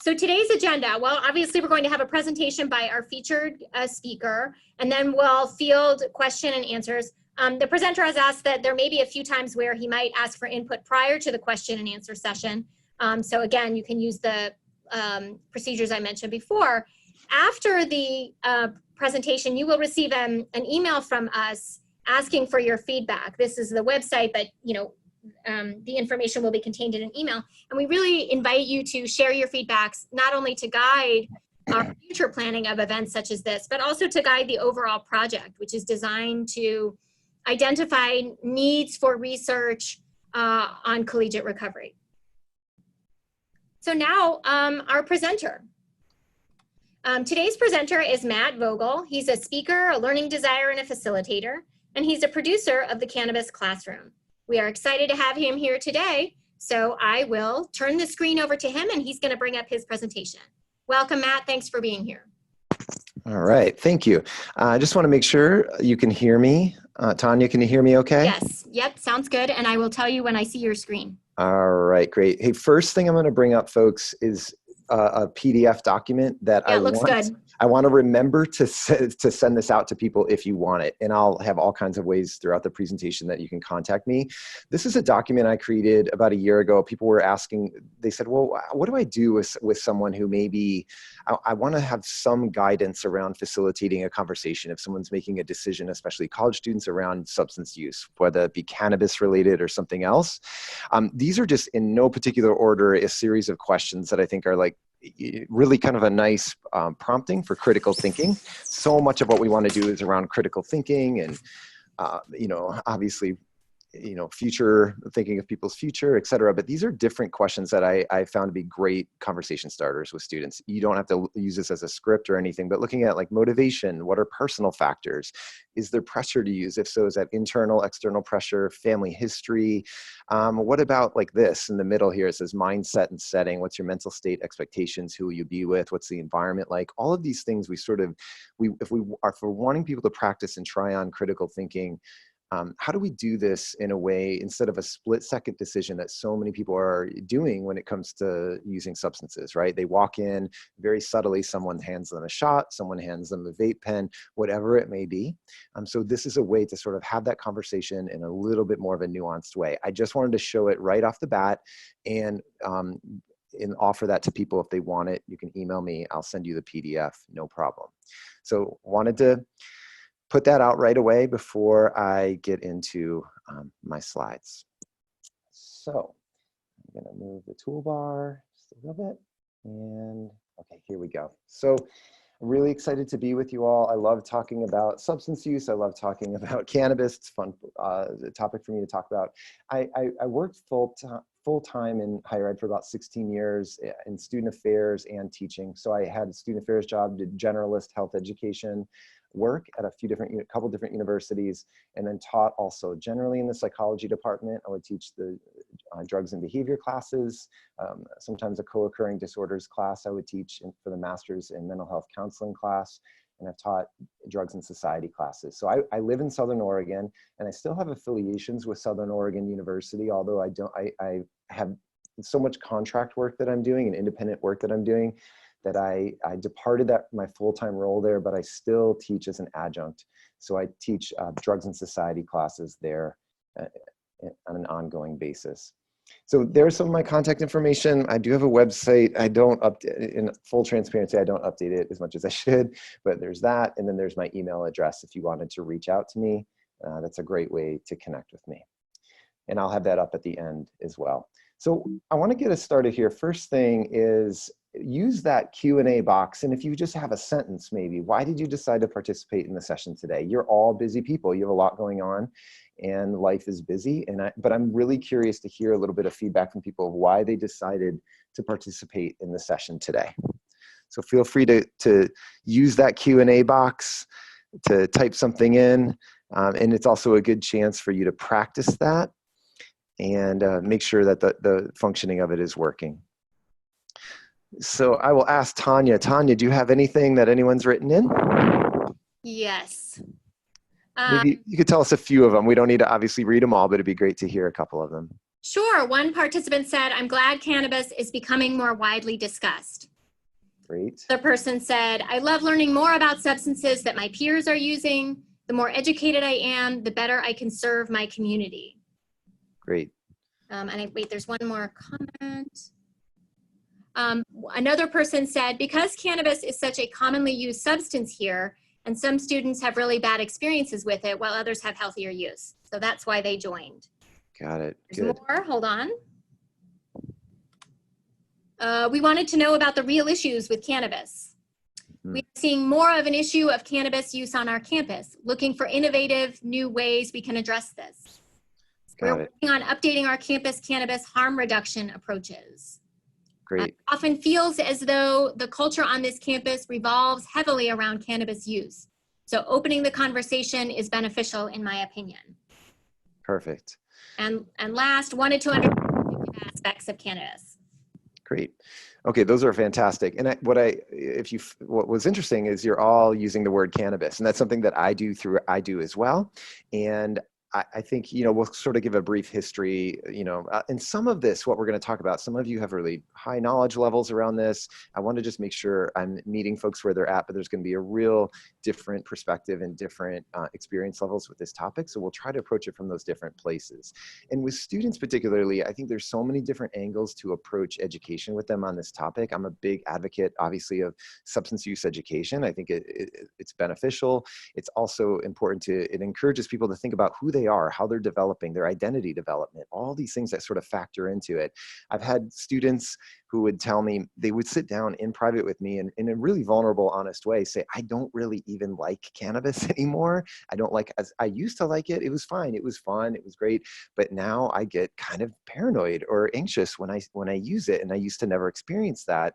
So today's agenda, well, obviously we're going to have a presentation by our featured speaker, and then we'll field question and answers. The presenter has asked that there may be a few times where he might ask for input prior to the question and answer session. So again, you can use the procedures I mentioned before. After the presentation, you will receive an email from us asking for your feedback. This is the website, but the information will be contained in an email. And we really invite you to share your feedbacks, not only to guide our future planning of events such as this, but also to guide the overall project, which is designed to identify needs for research on collegiate recovery. So now our presenter. Today's presenter is Matt Vogel. He's a speaker, a learning designer, and a facilitator, and he's a producer of the Cannabis Classroom. We are excited to have him here today, so I will turn the screen over to him and he's going to bring up his presentation. Welcome, Matt. Thanks for being here. All right. Thank you. I just want to make sure you can hear me. Tanya, can you hear me okay? Yes. Yep. Sounds good. And I will tell you when I see your screen. All right. Great. Hey, first thing I'm going to bring up, folks, is a PDF document that I want to remember to send this out to people if you want it. And I'll have all kinds of ways throughout the presentation that you can contact me. This is a document I created about a year ago. People were asking, they said, well, what do I do with someone who maybe, I want to have some guidance around facilitating a conversation if someone's making a decision, especially college students, around substance use, whether it be cannabis related or something else. These are just in no particular order, a series of questions that I think are like really kind of a nice prompting for critical thinking. So much of what we want to do is around critical thinking and, obviously, future, thinking of people's future, et cetera. But these are different questions that I found to be great conversation starters with students. You don't have to use this as a script or anything, but looking at like motivation, what are personal factors? Is there pressure to use? If so, is that internal, external pressure, family history? What about like this in the middle here? It says mindset and setting. What's your mental state, expectations? Who will you be with? What's the environment like? All of these things if we're wanting people to practice and try on critical thinking, how do we do this in a way instead of a split-second decision that so many people are doing when it comes to using substances, right? They walk in very subtly, someone hands them a shot, someone hands them a vape pen, whatever it may be. So this is a way to sort of have that conversation in a little bit more of a nuanced way. I just wanted to show it right off the bat and offer that to people if they want it. You can email me, I'll send you the PDF, no problem. So wanted to put that out right away before I get into my slides. So I'm gonna move the toolbar just a little bit and okay, here we go. So I'm really excited to be with you all. I love talking about substance use. I love talking about cannabis. It's a fun topic for me to talk about. I worked full-time in higher ed for about 16 years in student affairs and teaching. So I had a student affairs job, did generalist health education work at a couple different universities, and then taught also generally in the psychology department. I would teach the drugs and behavior classes, sometimes a co-occurring disorders class I would teach for the master's in mental health counseling class, and I've taught drugs and society classes. So I live in Southern Oregon, and I still have affiliations with Southern Oregon University, although I have so much contract work that I'm doing and independent work that I'm doing that I departed my full-time role there, but I still teach as an adjunct. So I teach drugs and society classes there on an ongoing basis. So there's some of my contact information. I do have a website. I don't update, in full transparency, I don't update it as much as I should, but there's that. And then there's my email address if you wanted to reach out to me. That's a great way to connect with me. And I'll have that up at the end as well. So I want to get us started here. First thing is use that Q&A box. And if you just have a sentence, maybe, why did you decide to participate in the session today? You're all busy people. You have a lot going on and life is busy. But I'm really curious to hear a little bit of feedback from people of why they decided to participate in the session today. So feel free to use that Q&A box to type something in. And it's also a good chance for you to practice that and make sure that the functioning of it is working. So I will ask Tanya. Tanya, do you have anything that anyone's written in? Yes. Maybe you could tell us a few of them. We don't need to obviously read them all, but it'd be great to hear a couple of them. Sure. One participant said, I'm glad cannabis is becoming more widely discussed. Great. The person said, I love learning more about substances that my peers are using. The more educated I am, the better I can serve my community. Great. Wait, there's one more comment. Another person said, because cannabis is such a commonly used substance here, and some students have really bad experiences with it, while others have healthier use. So that's why they joined. Got it. There's more, hold on. We wanted to know about the real issues with cannabis. We're seeing more of an issue of cannabis use on our campus, looking for innovative new ways we can address this. We're working on updating our campus cannabis harm reduction approaches. Great. It often feels as though the culture on this campus revolves heavily around cannabis use. So opening the conversation is beneficial in my opinion. Perfect. And last, wanted to understand aspects of cannabis. Great. Okay, those are fantastic. And what was interesting is you're all using the word cannabis, and that's something that I do as well. And I think, we'll sort of give a brief history, and some of this, what we're going to talk about, some of you have really high knowledge levels around this. I want to just make sure I'm meeting folks where they're at, but there's going to be a real different perspective and different experience levels with this topic. So we'll try to approach it from those different places. And with students particularly, I think there's so many different angles to approach education with them on this topic. I'm a big advocate, obviously, of substance use education. I think it's beneficial. It's also important it encourages people to think about who they are, how they're developing, their identity development, all these things that sort of factor into it. I've had students who would tell me, they would sit down in private with me and in a really vulnerable, honest way say, I don't really even like cannabis anymore. I don't like, as I used to like it. It was fine. It was fun. It was great. But now I get kind of paranoid or anxious when I use it. And I used to never experience that.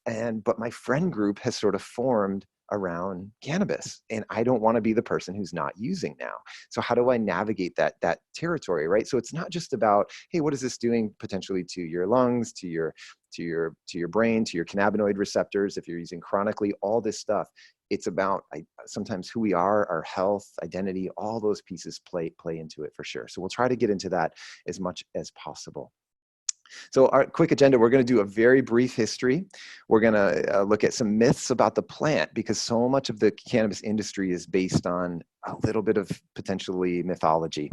But my friend group has sort of formed around cannabis, and I don't want to be the person who's not using now. So how do I navigate that territory, right? So it's not just about, hey, what is this doing potentially to your lungs, to your brain, to your cannabinoid receptors, if you're using chronically, all this stuff. It's about sometimes who we are, our health, identity, all those pieces play into it for sure. So we'll try to get into that as much as possible. So our quick agenda, we're going to do a very brief history. We're going to look at some myths about the plant, because so much of the cannabis industry is based on a little bit of potentially mythology.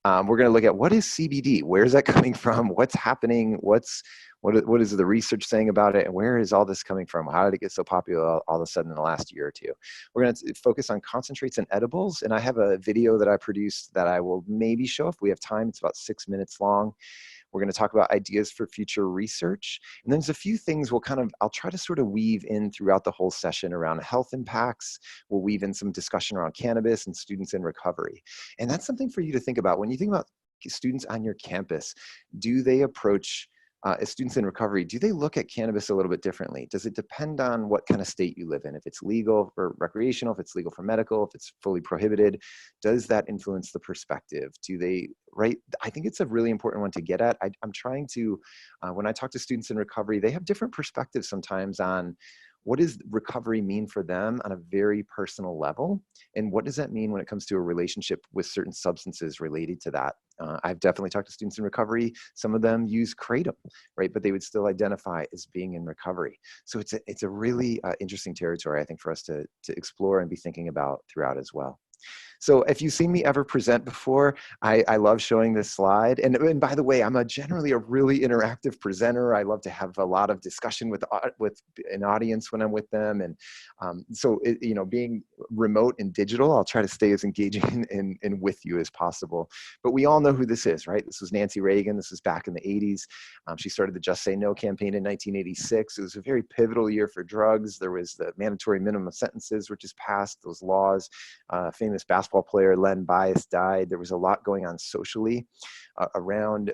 We're going to look at what is CBD, where is that coming from, what's happening, what is the research saying about it, and where is all this coming from? How did it get so popular all of a sudden in the last year or two? We're going to focus on concentrates and edibles, and I have a video that I produced that I will maybe show if we have time. It's about 6 minutes long. We're going to talk about ideas for future research. And then there's a few things I'll try to sort of weave in throughout the whole session around health impacts. We'll weave in some discussion around cannabis and students in recovery. And that's something for you to think about. When you think about students on your campus, do they approach as students in recovery, do they look at cannabis a little bit differently? Does it depend on what kind of state you live in? If it's legal for recreational, if it's legal for medical, if it's fully prohibited, does that influence the perspective? I think it's a really important one to get at. I'm trying to, when I talk to students in recovery, they have different perspectives sometimes on what does recovery mean for them on a very personal level? And what does that mean when it comes to a relationship with certain substances related to that? I've definitely talked to students in recovery. Some of them use kratom, right? But they would still identify as being in recovery. So it's a really interesting territory, I think, for us to explore and be thinking about throughout as well. So if you've seen me ever present before, I love showing this slide. And by the way, I'm generally a really interactive presenter. I love to have a lot of discussion with an audience when I'm with them. And being remote and digital, I'll try to stay as engaging and with you as possible. But we all know who this is, right? This was Nancy Reagan. This was back in the 80s. She started the Just Say No campaign in 1986. It was a very pivotal year for drugs. There was the mandatory minimum sentences, which is passed, those laws. Famous basketball player Len Bias died. There was a lot going on socially around,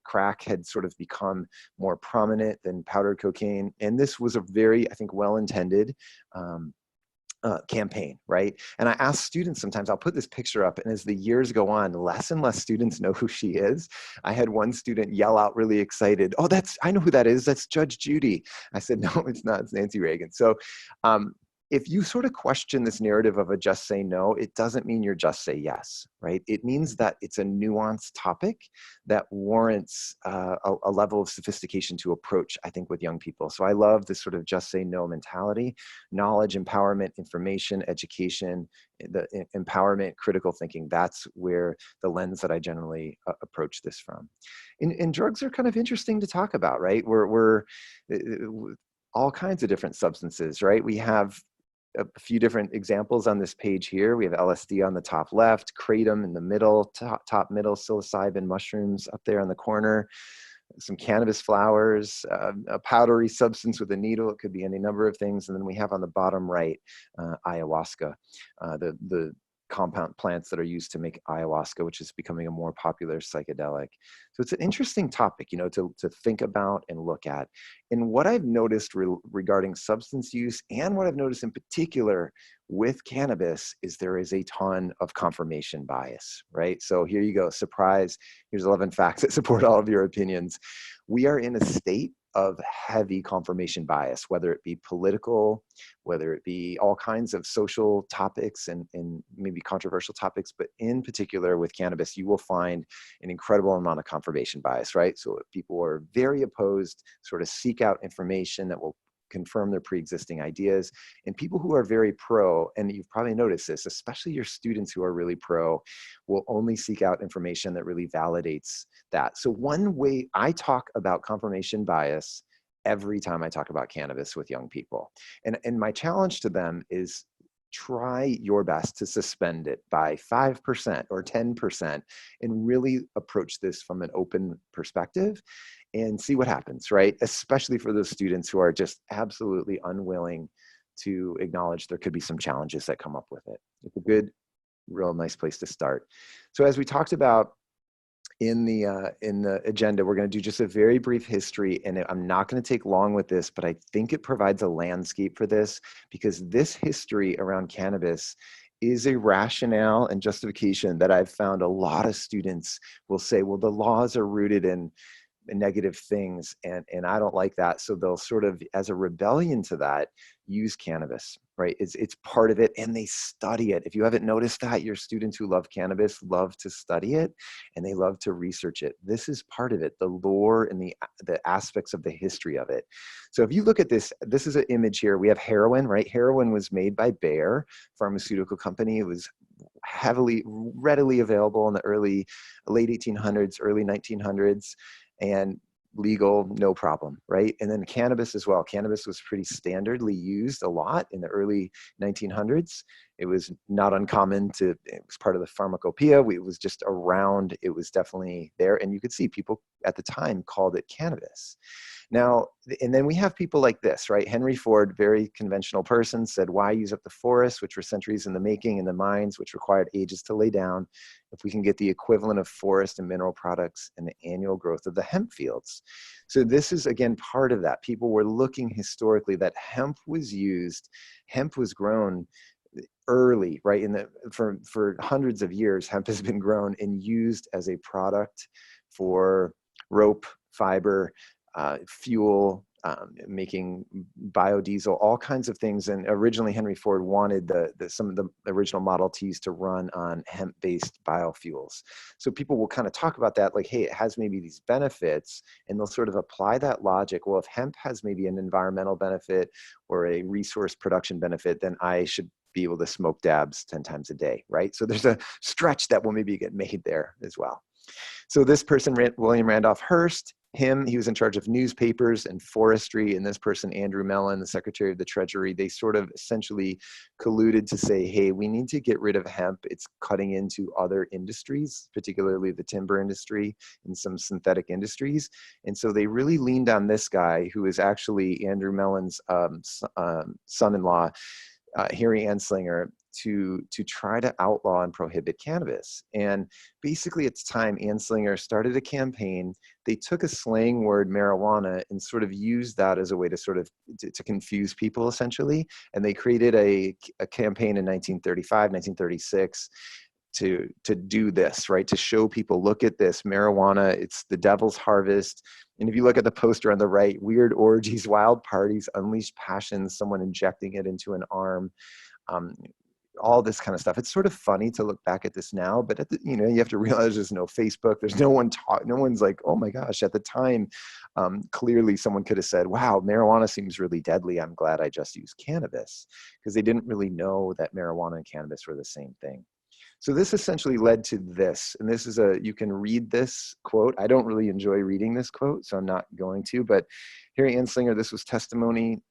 crack had sort of become more prominent than powdered cocaine. And this was a very, I think, well-intended campaign, right? And I ask students sometimes, I'll put this picture up, and as the years go on, less and less students know who she is. I had one student yell out really excited, I know who that is. That's Judge Judy. I said, no, it's not. It's Nancy Reagan. So if you sort of question this narrative of a just say no, it doesn't mean you're just say yes, right? It means that it's a nuanced topic that warrants a level of sophistication to approach, I think, with young people. So I love this sort of just say no mentality: knowledge, empowerment, information, education, the empowerment, critical thinking. That's where the lens that I generally approach this from. And drugs are kind of interesting to talk about, right? We're all kinds of different substances, right? We have a few different examples on this page here. We have LSD on the top left, kratom in the middle, top middle, psilocybin mushrooms up there on the corner, some cannabis flowers, a powdery substance with a needle. It could be any number of things. And then we have on the bottom right, ayahuasca, the compound plants that are used to make ayahuasca, which is becoming a more popular psychedelic. So it's an interesting topic, you know, to think about and look at. And what I've noticed regarding substance use, and what I've noticed in particular with cannabis, is there is a ton of confirmation bias, right? So here you go, surprise, here's 11 facts that support all of your opinions. We are in a state of heavy confirmation bias, whether it be political, whether it be all kinds of social topics and maybe controversial topics, but in particular with cannabis, you will find an incredible amount of confirmation bias, right? So people are very opposed, sort of seek out information that will confirm their pre-existing ideas. And people who are very pro, and you've probably noticed this, especially your students who are really pro, will only seek out information that really validates that. So one way I talk about confirmation bias every time I talk about cannabis with young people, and my challenge to them is, try your best to suspend it by 5% or 10% and really approach this from an open perspective and see what happens, right? Especially for those students who are just absolutely unwilling to acknowledge there could be some challenges that come up with it. It's a good, real nice place to start. So as we talked about in the agenda, we're going to do just a very brief history, and I'm not going to take long with this, but I think it provides a landscape for this, because this history around cannabis is a rationale and justification that I've found a lot of students will say, well, the laws are rooted in negative things, and I don't like that. So they'll sort of, as a rebellion to that, use cannabis, right? It's part of it, and they study it. If you haven't noticed that, your students who love cannabis love to study it, and they love to research it. This is part of it, the lore and the aspects of the history of it. So if you look at this, this is an image here. We have heroin, right? Heroin was made by Bayer pharmaceutical company. It was readily available in the late 1800s, early 1900s, and legal, no problem, right? And then cannabis as well. Cannabis was pretty standardly used a lot in the early 1900s. It was not uncommon it was part of the pharmacopoeia. It was just around, it was definitely there. And you could see people at the time called it cannabis. Now, and then we have people like this, right? Henry Ford, very conventional person, said, why use up the forests, which were centuries in the making, and the mines, which required ages to lay down, if we can get the equivalent of forest and mineral products and the annual growth of the hemp fields? So this is, again, part of that. People were looking historically that hemp was grown early, right? For hundreds of years, hemp has been grown and used as a product for rope, fiber, fuel, making biodiesel, all kinds of things. And originally Henry Ford wanted some of the original Model Ts to run on hemp-based biofuels. So people will kind of talk about that, like, hey, it has maybe these benefits, and they'll sort of apply that logic. Well, if hemp has maybe an environmental benefit or a resource production benefit, then I should be able to smoke dabs 10 times a day, right? So there's a stretch that will maybe get made there as well. So this person, William Randolph Hearst, he was in charge of newspapers and forestry, and this person, Andrew Mellon, the Secretary of the Treasury, they sort of essentially colluded to say, hey, we need to get rid of hemp. It's cutting into other industries, particularly the timber industry and some synthetic industries. And so they really leaned on this guy, who is actually Andrew Mellon's son-in-law, Harry Anslinger, to try to outlaw and prohibit cannabis. And basically at the time, Anslinger started a campaign. They took a slang word, marijuana, and sort of used that as a way to sort of to confuse people, essentially. And they created a campaign in 1935, 1936, to do this, right? To show people, look at this, marijuana, it's the devil's harvest. And if you look at the poster on the right, weird orgies, wild parties, unleashed passions, someone injecting it into an arm, all this kind of stuff. It's sort of funny to look back at this now, but you have to realize there's no Facebook, there's no one's like, oh my gosh, at the time, clearly someone could have said, wow, marijuana seems really deadly. I'm glad I just used cannabis, because they didn't really know that marijuana and cannabis were the same thing. So this essentially led to this, and this is you can read this quote. I don't really enjoy reading this quote, so I'm not going to, but Harry Anslinger, this was testimony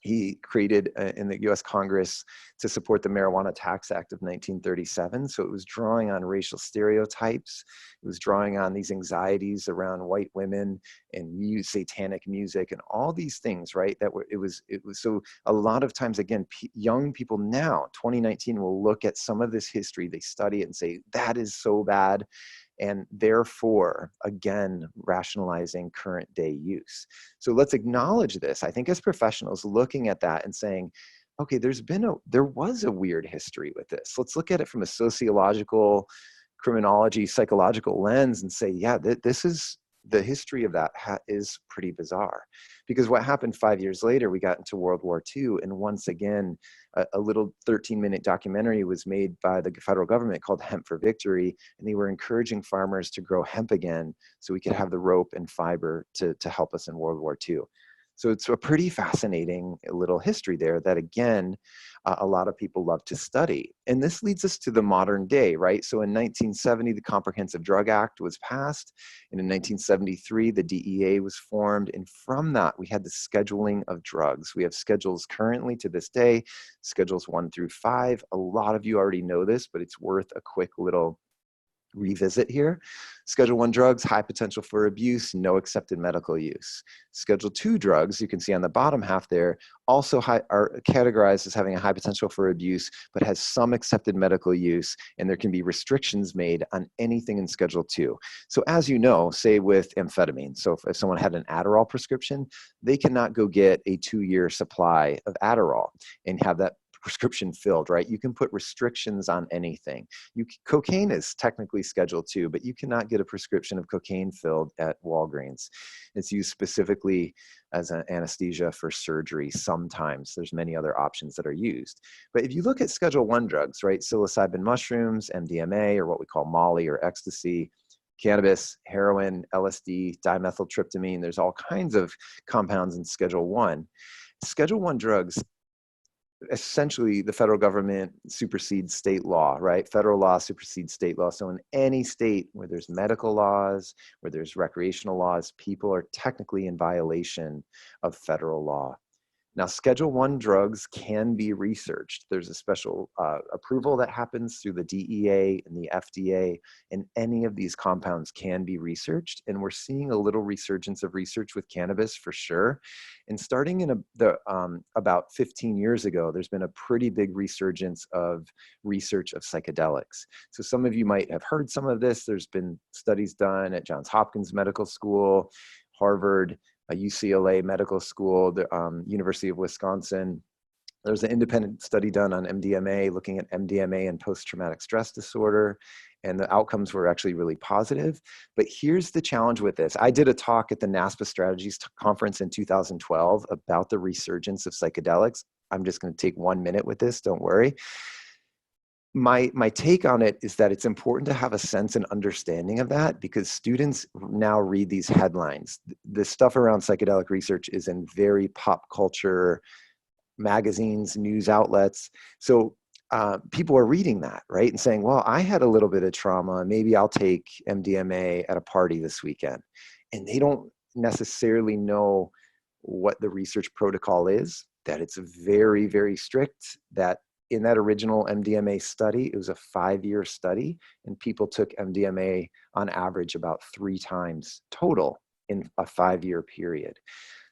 he created in the US Congress to support the Marijuana Tax Act of 1937. So it was drawing on racial stereotypes. It was drawing on these anxieties around white women and satanic music and all these things, right? It was so a lot of times, again, young people now, 2019, will look at some of this history, they study it and say, that is so bad. And therefore, again, rationalizing current day use. So let's acknowledge this. I think as professionals looking at that and saying, okay, there was a weird history with this. Let's look at it from a sociological, criminology, psychological lens and say, yeah, this is the history of that is pretty bizarre. Because what happened 5 years later, we got into World War II, and once again, a little 13-minute documentary was made by the federal government called Hemp for Victory, and they were encouraging farmers to grow hemp again so we could have the rope and fiber to help us in World War II. So it's a pretty fascinating little history there that, again, a lot of people love to study. And this leads us to the modern day, right? So in 1970, the Comprehensive Drug Act was passed. And in 1973, the DEA was formed. And from that, we had the scheduling of drugs. We have schedules currently to this day, schedules 1 through 5. A lot of you already know this, but it's worth a quick little revisit here. Schedule 1 drugs, high potential for abuse, no accepted medical use. Schedule 2 drugs, you can see on the bottom half there, also are categorized as having a high potential for abuse, but has some accepted medical use, and there can be restrictions made on anything in Schedule 2. So as you know, say with amphetamine, so if someone had an Adderall prescription, they cannot go get a 2-year supply of Adderall and have that prescription filled, right? You can put restrictions on anything. Cocaine is technically Schedule 2, but you cannot get a prescription of cocaine filled at Walgreens. It's used specifically as an anesthesia for surgery sometimes. There's many other options that are used. But if you look at Schedule 1 drugs, right, psilocybin mushrooms, MDMA, or what we call Molly or ecstasy, cannabis, heroin, LSD, dimethyltryptamine, there's all kinds of compounds in Schedule 1. Schedule 1 drugs, essentially the federal government supersedes state law, right? Federal law supersedes state law. So in any state where there's medical laws, where there's recreational laws, people are technically in violation of federal law. Now, Schedule 1 drugs can be researched. There's a special approval that happens through the DEA and the FDA, and any of these compounds can be researched. And we're seeing a little resurgence of research with cannabis for sure. And starting in about 15 years ago, there's been a pretty big resurgence of research of psychedelics. So some of you might have heard some of this. There's been studies done at Johns Hopkins Medical School, Harvard, UCLA Medical School, the University of Wisconsin. There's an independent study done on MDMA, looking at MDMA and post-traumatic stress disorder, and the outcomes were actually really positive. But here's the challenge with this. I did a talk at the NASPA Strategies Conference in 2012 about the resurgence of psychedelics. I'm just going to take 1 minute with this, don't worry. My take on it is that it's important to have a sense and understanding of that, because students now read these headlines. The stuff around psychedelic research is in very pop culture magazines, news outlets. So people are reading that, right? And saying, well, I had a little bit of trauma. Maybe I'll take MDMA at a party this weekend. And they don't necessarily know what the research protocol is, that it's very, very strict, that in that original MDMA study, it was a 5-year study, and people took MDMA on average about 3 times total in a 5-year period.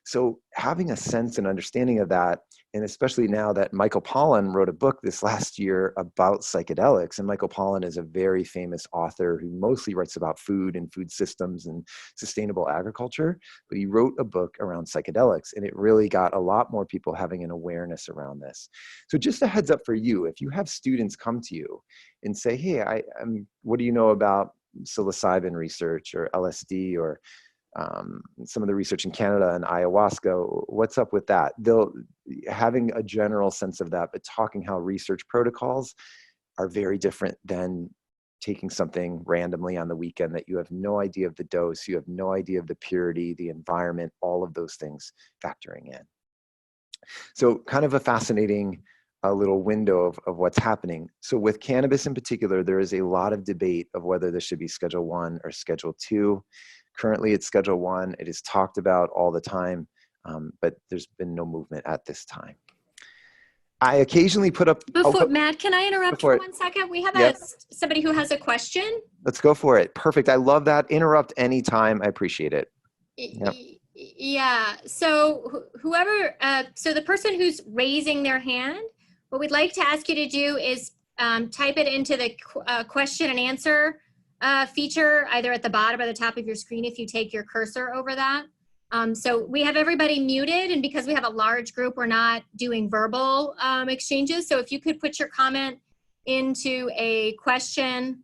So having a sense and understanding of that, and especially now that Michael Pollan wrote a book this last year about psychedelics, and Michael Pollan is a very famous author who mostly writes about food and food systems and sustainable agriculture, but he wrote a book around psychedelics, and it really got a lot more people having an awareness around this. So just a heads up for you, if you have students come to you and say, hey, what do you know about psilocybin research or LSD or some of the research in Canada and ayahuasca, what's up with that? They'll having a general sense of that, but talking how research protocols are very different than taking something randomly on the weekend that you have no idea of the dose, you have no idea of the purity, the environment, all of those things factoring in. So kind of a fascinating little window of what's happening. So with cannabis in particular, there is a lot of debate of whether this should be Schedule 1 or Schedule 2. Currently it's Schedule 1. It is talked about all the time, but there's been no movement at this time. I occasionally put up— Matt, can I interrupt for 1 second? We have somebody who has a question. Let's go for it. Perfect. I love that. Interrupt anytime. I appreciate it. Yep. Yeah. So whoever, so the person who's raising their hand, what we'd like to ask you to do is type it into the question and answer feature, either at the bottom or the top of your screen if you take your cursor over that. So we have everybody muted, and because we have a large group, we're not doing verbal exchanges. So if you could put your comment into a question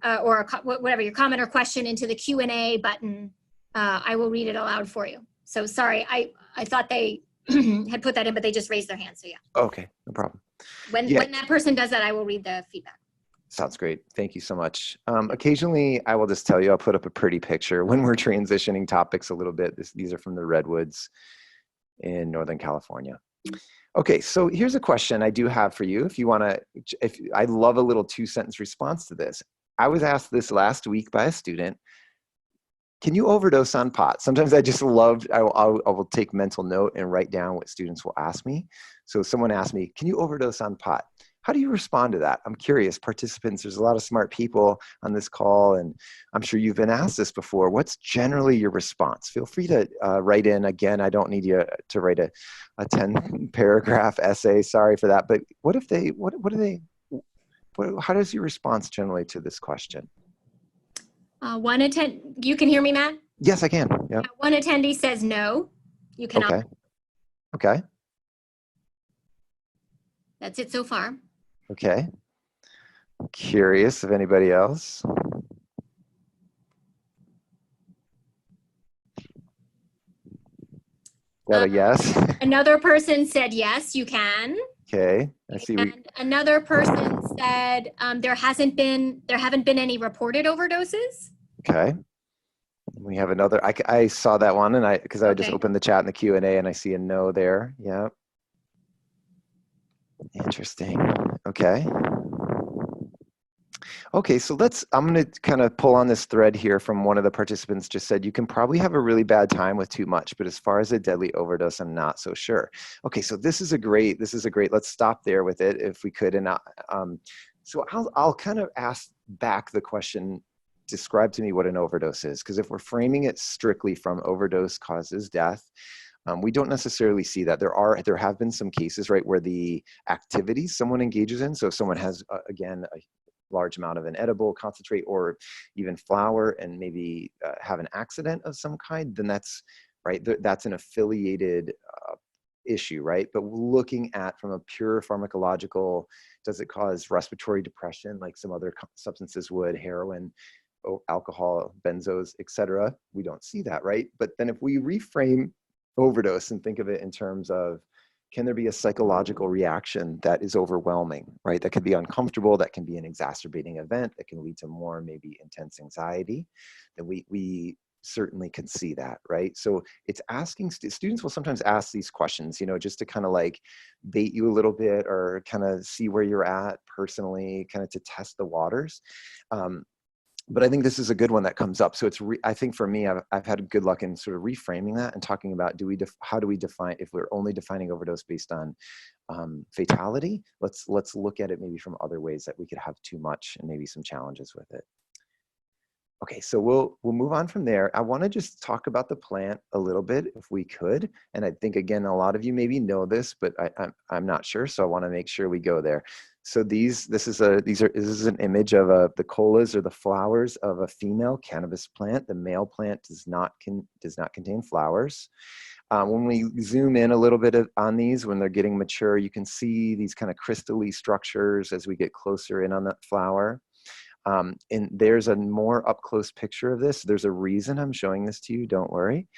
or whatever, your comment or question into the Q&A button, I will read it aloud for you. So sorry, I thought they had put that in, but they just raised their hand, so yeah. Okay, no problem. When that person does that, I will read the feedback. Sounds great. Thank you so much. Occasionally, I will just tell you, I'll put up a pretty picture when we're transitioning topics a little bit. These are from the Redwoods in Northern California. Okay, so here's a question I do have for you. If you want to, I love a little 2-sentence response to this. I was asked this last week by a student. Can you overdose on pot? Sometimes I just love, I will take mental note and write down what students will ask me. So someone asked me, can you overdose on pot? How do you respond to that? I'm curious, participants, there's a lot of smart people on this call, and I'm sure you've been asked this before. What's generally your response? Feel free to write in. Again, I don't need you to write a 10-paragraph essay, sorry for that. But what if they, how does your response generally to this question? You can hear me, Matt? Yes, I can. Yep. One attendee says no. You cannot. Okay. Okay. That's it so far. Okay. I'm curious if anybody else. Got a yes? Another person said yes, you can. Okay. I see. And another person said there haven't been any reported overdoses. Okay. We have another. I saw that one, and because I just opened the chat in the Q&A, and I see a no there. Yeah. Interesting. Okay. Okay, so I'm going to kind of pull on this thread here from one of the participants just said, you can probably have a really bad time with too much, but as far as a deadly overdose, I'm not so sure. Okay, so this is a great, let's stop there with it if we could. And so I'll kind of ask back the question, describe to me what an overdose is, because if we're framing it strictly from overdose causes death, we don't necessarily see that. There have been some cases, right, where the activities someone engages in, so if someone has, again, a large amount of an edible concentrate or even flower and maybe have an accident of some kind, then that's, right, that's an affiliated issue, right? But looking at from a pure pharmacological, does it cause respiratory depression like some other substances would, heroin, alcohol, benzos, etc.? We don't see that, right? But then if we reframe overdose and think of it in terms of, can there be a psychological reaction that is overwhelming, right? That could be uncomfortable, that can be an exacerbating event, that can lead to more maybe intense anxiety. Then we certainly can see that, right? So it's asking, students will sometimes ask these questions, you know, just to kind of like bait you a little bit or kind of see where you're at personally, kind of to test the waters. But I think this is a good one that comes up. So I think for me, I've had good luck in sort of reframing that and talking about, how do we define, if we're only defining overdose based on fatality, let's look at it maybe from other ways that we could have too much and maybe some challenges with it. Okay, so we'll move on from there. I want to just talk about the plant a little bit, if we could. And I think, again, a lot of you maybe know this, but I'm not sure, so I want to make sure we go there. So this is an image of the colas, or the flowers of a female cannabis plant. The male plant does not contain flowers. When we zoom in a little bit on these, when they're getting mature, you can see these kind of crystal-y structures as we get closer in on the flower. And there's a more up close picture of this. There's a reason I'm showing this to you, don't worry.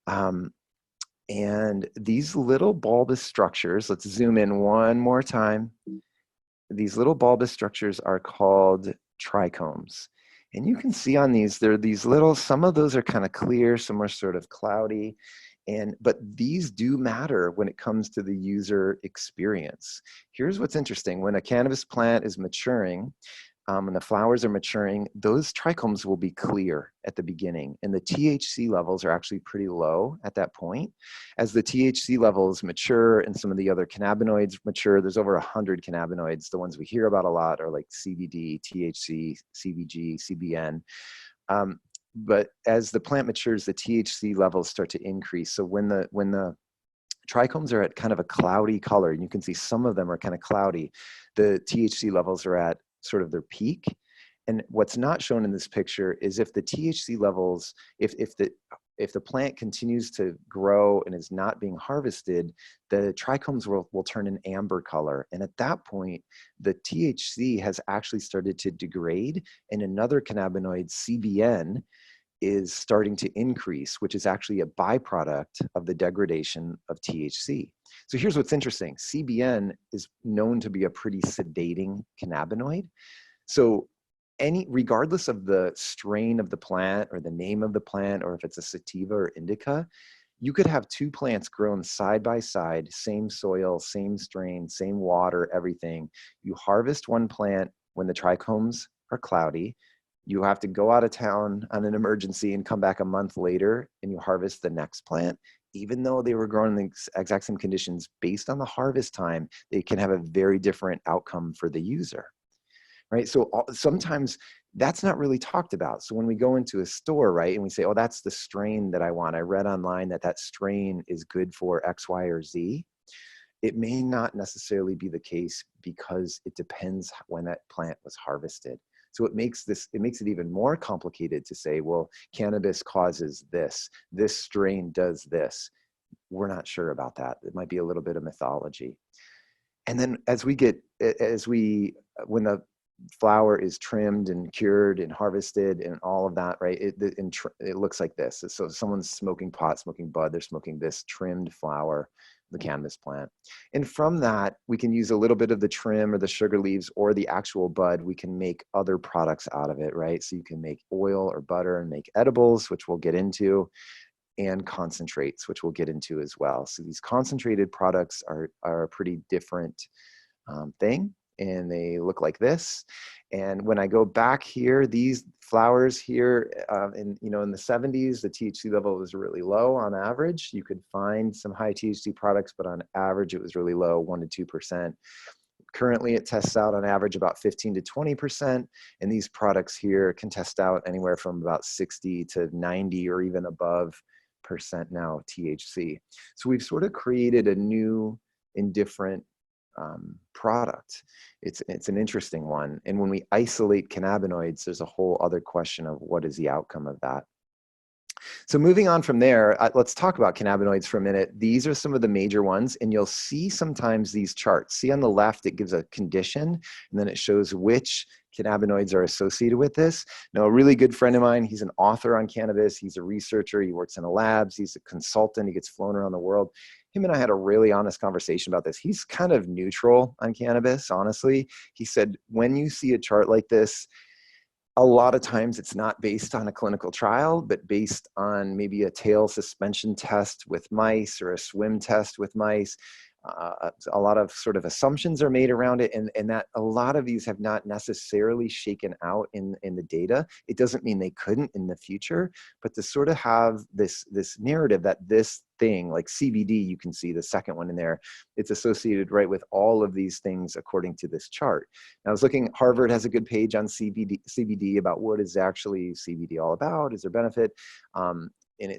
And these little bulbous structures, let's zoom in one more time. These little bulbous structures are called trichomes. And you can see on these, there are these little, some of those are kind of clear, some are sort of cloudy. But these do matter when it comes to the user experience. Here's what's interesting. When a cannabis plant is maturing, and the flowers are maturing, those trichomes will be clear at the beginning, and the THC levels are actually pretty low at that point. As the THC levels mature and some of the other cannabinoids mature, there's over 100 cannabinoids. The ones we hear about a lot are like CBD, THC, CBG, CBN. But as the plant matures, the THC levels start to increase. So when the trichomes are at kind of a cloudy color, and you can see some of them are kind of cloudy, the THC levels are at sort of their peak. And what's not shown in this picture is if the THC levels, if the plant continues to grow and is not being harvested, the trichomes will turn an amber color. And at that point, the THC has actually started to degrade, and another cannabinoid, CBN, is starting to increase, which is actually a byproduct of the degradation of THC. So here's what's interesting. CBN is known to be a pretty sedating cannabinoid. So regardless of the strain of the plant or the name of the plant, or if it's a sativa or indica, you could have two plants grown side by side, same soil, same strain, same water, everything. You harvest one plant when the trichomes are cloudy. You have to go out of town on an emergency and come back a month later, and you harvest the next plant. Even though they were grown in the exact same conditions, based on the harvest time, they can have a very different outcome for the user, right? So sometimes that's not really talked about. So when we go into a store, right, and we say, oh, that's the strain that I want. I read online that strain is good for X, Y, or Z. It may not necessarily be the case, because it depends when that plant was harvested. So it makes it even more complicated to say, well, cannabis causes this strain does this. We're not sure about that. It might be a little bit of mythology. And then when the flower is trimmed and cured and harvested and all of that, right, it looks like this. So someone's smoking pot, smoking bud, they're smoking this trimmed flower, the cannabis plant. And from that, we can use a little bit of the trim or the sugar leaves or the actual bud. We can make other products out of it, right? So you can make oil or butter and make edibles, which we'll get into, and concentrates, which we'll get into as well. So these concentrated products are a pretty different thing, and they look like this. And when I go back here, these flowers here, in the 70s, the THC level was really low on average. You could find some high THC products, but on average, it was really low, 1 to 2%. Currently, it tests out on average about 15 to 20%. And these products here can test out anywhere from about 60 to 90 or even above % now THC. So we've sort of created a new and different product. It's an interesting one. And when we isolate cannabinoids, there's a whole other question of what is the outcome of that. So moving on from there, let's talk about cannabinoids for a minute. These are some of the major ones, and you'll see sometimes these charts. See on the left, it gives a condition, and then it shows which cannabinoids are associated with this. Now, a really good friend of mine, he's an author on cannabis. He's a researcher. He works in the labs. He's a consultant. He gets flown around the world. Him and I had a really honest conversation about this. He's kind of neutral on cannabis, honestly. He said, when you see a chart like this, a lot of times it's not based on a clinical trial, but based on maybe a tail suspension test with mice or a swim test with mice. A lot of sort of assumptions are made around it, and that a lot of these have not necessarily shaken out in the data. It doesn't mean they couldn't in the future, but to sort of have this narrative that this thing like CBD, you can see the second one in there, it's associated right with all of these things according to this chart. Now I was looking, Harvard has a good page on CBD about what is actually CBD all about, is there benefit? And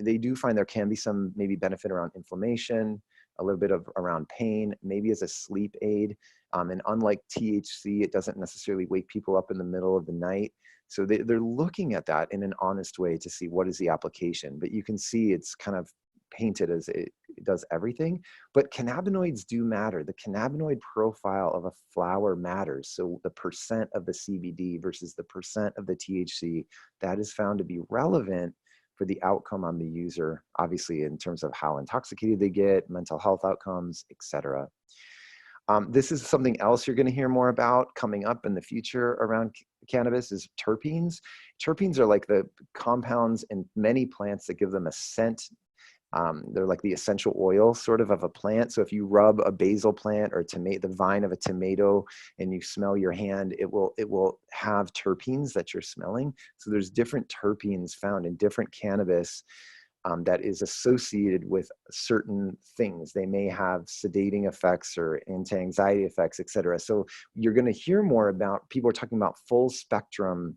they do find there can be some maybe benefit around inflammation, a little bit of around pain, maybe as a sleep aid. And unlike THC, it doesn't necessarily wake people up in the middle of the night. So they're looking at that in an honest way to see what is the application. But you can see it's kind of painted as it does everything. But cannabinoids do matter. The cannabinoid profile of a flower matters. So the percent of the CBD versus the percent of the THC, that is found to be relevant for the outcome on the user, obviously in terms of how intoxicated they get, mental health outcomes, etc. This is something else you're going to hear more about coming up in the future around cannabis is terpenes. Terpenes are like the compounds in many plants that give them a scent. They're like the essential oil sort of a plant. So if you rub a basil plant or the vine of a tomato and you smell your hand, it will have terpenes that you're smelling. So there's different terpenes found in different cannabis that is associated with certain things. They may have sedating effects or anti-anxiety effects, etc. So you're going to hear more about, people are talking about full spectrum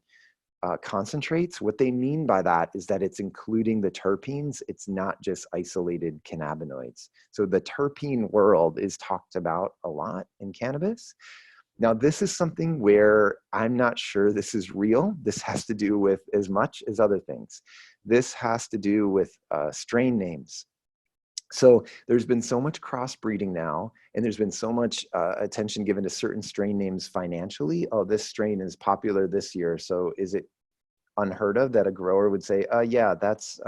concentrates. What they mean by that is that it's including the terpenes. It's not just isolated cannabinoids. So the terpene world is talked about a lot in cannabis. Now, this is something where I'm not sure this is real. This has to do with as much as other things. This has to do with strain names. So there's been so much crossbreeding now, and there's been so much attention given to certain strain names financially. Oh, this strain is popular this year. So is it unheard of that a grower would say, yeah, that's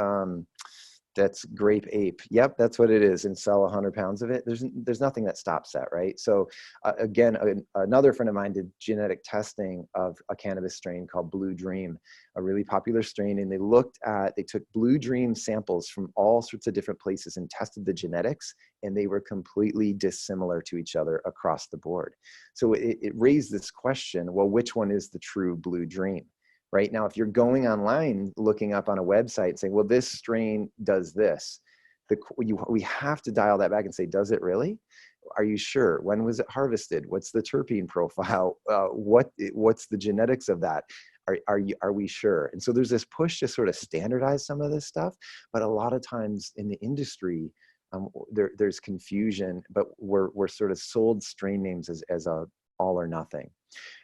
grape ape. Yep, that's what it is, and sell 100 pounds of it. There's nothing that stops that, right? So again, another friend of mine did genetic testing of a cannabis strain called Blue Dream, a really popular strain. And they took Blue Dream samples from all sorts of different places and tested the genetics, and they were completely dissimilar to each other across the board. So it raised this question, well, which one is the true Blue Dream? Right now, if you're going online, looking up on a website saying, well, this strain does this, we have to dial that back and say, does it really? Are you sure? When was it harvested? What's the terpene profile? What's the genetics of that? Are we sure? And so there's this push to sort of standardize some of this stuff, but a lot of times in the industry, there's confusion, but we're sort of sold strain names as a all or nothing.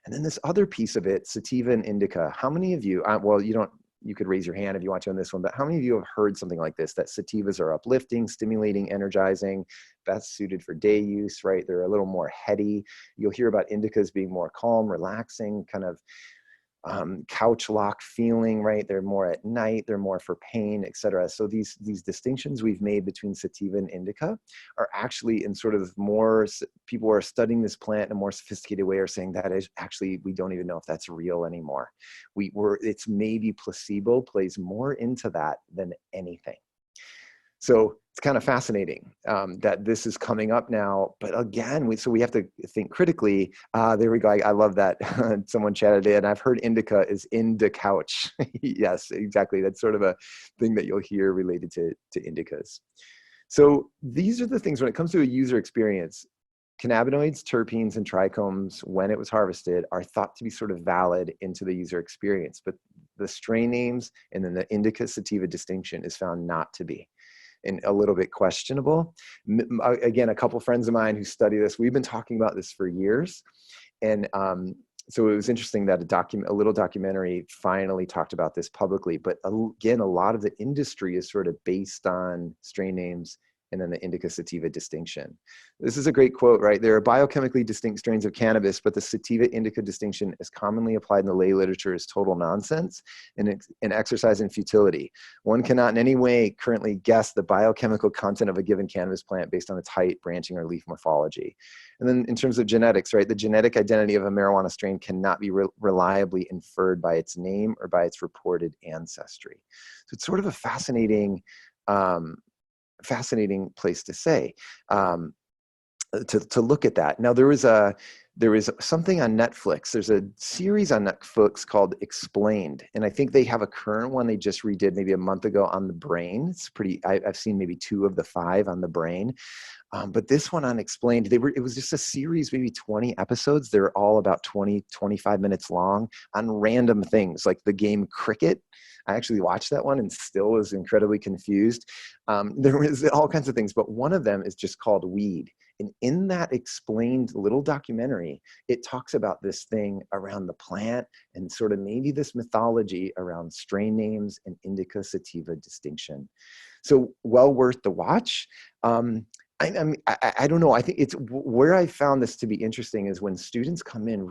And then this other piece of it, sativa and indica. How many of you, well, you could raise your hand if you want to on this one, but how many of you have heard something like this, that sativas are uplifting, stimulating, energizing, best suited for day use, right? They're a little more heady. You'll hear about indicas being more calm, relaxing, kind of couch lock feeling, right? They're more at night, they're more for pain, etc. So these distinctions we've made between sativa and indica are actually in sort of more, people are studying this plant in a more sophisticated way, are saying that is actually, we don't even know if that's real anymore. It's maybe placebo plays more into that than anything. So it's kind of fascinating that this is coming up now. But again, we have to think critically. There we go. I love that. Someone chatted in. I've heard indica is in the couch. Yes, exactly. That's sort of a thing that you'll hear related to indicas. So these are the things when it comes to a user experience. Cannabinoids, terpenes, and trichomes, when it was harvested, are thought to be sort of valid into the user experience. But the strain names and then the indica sativa distinction is found not to be, and a little bit questionable. Again, a couple friends of mine who study this, we've been talking about this for years. And so it was interesting that a little documentary finally talked about this publicly. But again, a lot of the industry is sort of based on strain names and then the indica sativa distinction. This is a great quote, right? There are biochemically distinct strains of cannabis, but the sativa indica distinction is commonly applied in the lay literature as total nonsense and an exercise in futility. One cannot in any way currently guess the biochemical content of a given cannabis plant based on its height, branching, or leaf morphology. And then in terms of genetics, right? The genetic identity of a marijuana strain cannot be reliably inferred by its name or by its reported ancestry. So it's sort of a fascinating place to say. to look at that. Now, there is something on Netflix. There's a series on Netflix called Explained, and I think they have a current one they just redid maybe a month ago on the brain. It's pretty. I've seen maybe 2 of the 5 on the brain, but this one on Explained, it was just a series, maybe 20 episodes. They're all about 20, 25 minutes long on random things like the game cricket. I actually watched that one and still was incredibly confused. There was all kinds of things, but one of them is just called weed. And in that Explained little documentary, it talks about this thing around the plant and sort of maybe this mythology around strain names and indica sativa distinction. So well worth the watch. I don't know. I think it's where I found this to be interesting is when students come in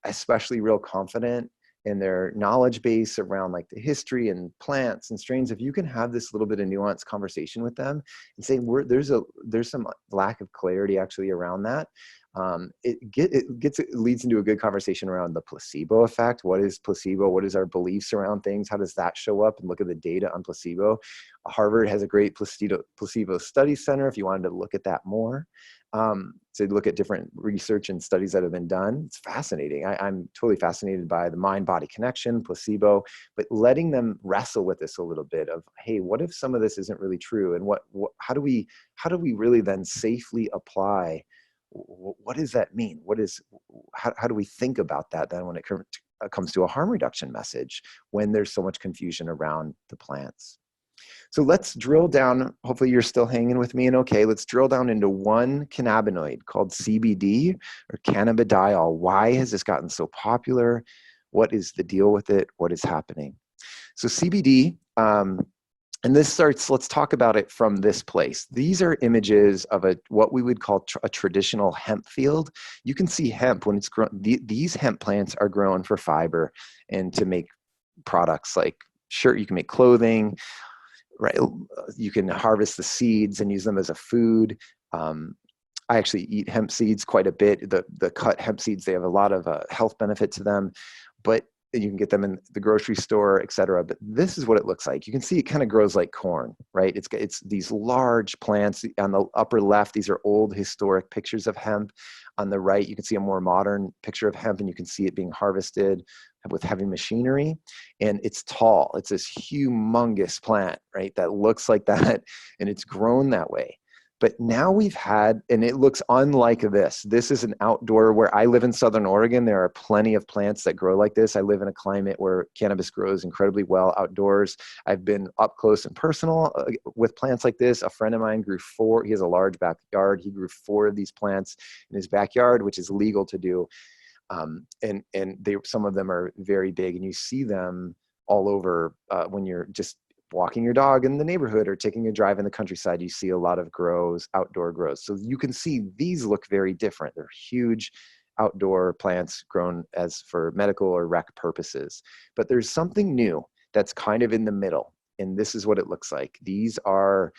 especially real confident in their knowledge base around like the history and plants and strains. If you can have this little bit of nuanced conversation with them and say there's some lack of clarity actually around that, it leads into a good conversation around the placebo effect. What is placebo? What is our beliefs around things? How does that show up? And look at the data on placebo. Harvard has a great placebo study center if you wanted to look at that more. To look at different research and studies that have been done. It's fascinating. I'm totally fascinated by the mind-body connection, placebo, but letting them wrestle with this a little bit of, hey, what if some of this isn't really true? And how do we really then safely apply? What does that mean? How do we think about that then when it comes to a harm reduction message when there's so much confusion around the plants? So let's drill down. Hopefully you're still hanging with me and okay. Let's drill down into one cannabinoid called CBD or cannabidiol. Why has this gotten so popular? What is the deal with it? What is happening? So CBD, and let's talk about it from this place. These are images of what we would call a traditional hemp field. You can see hemp when it's grown. These hemp plants are grown for fiber and to make products like you can make clothing, right? You can harvest the seeds and use them as a food. I actually eat hemp seeds quite a bit. The cut hemp seeds, they have a lot of health benefit to them, but you can get them in the grocery store, et cetera. But this is what it looks like. You can see it kind of grows like corn, right? It's these large plants. On the upper left, these are old historic pictures of hemp. On the right, you can see a more modern picture of hemp, and you can see it being harvested with heavy machinery. And it's tall. It's this humongous plant, right? That looks like that, and it's grown that way. But now and it looks unlike this. This is an outdoor, where I live in Southern Oregon. There are plenty of plants that grow like this. I live in a climate where cannabis grows incredibly well outdoors. I've been up close and personal with plants like this. A friend of mine grew 4. He has a large backyard. He grew 4 of these plants in his backyard, which is legal to do. And some of them are very big, and you see them all over when you're just walking your dog in the neighborhood or taking a drive in the countryside. You see a lot of outdoor grows. So you can see these look very different. They're huge outdoor plants grown as for medical or rec purposes. But there's something new that's kind of in the middle. And this is what it looks like. There's about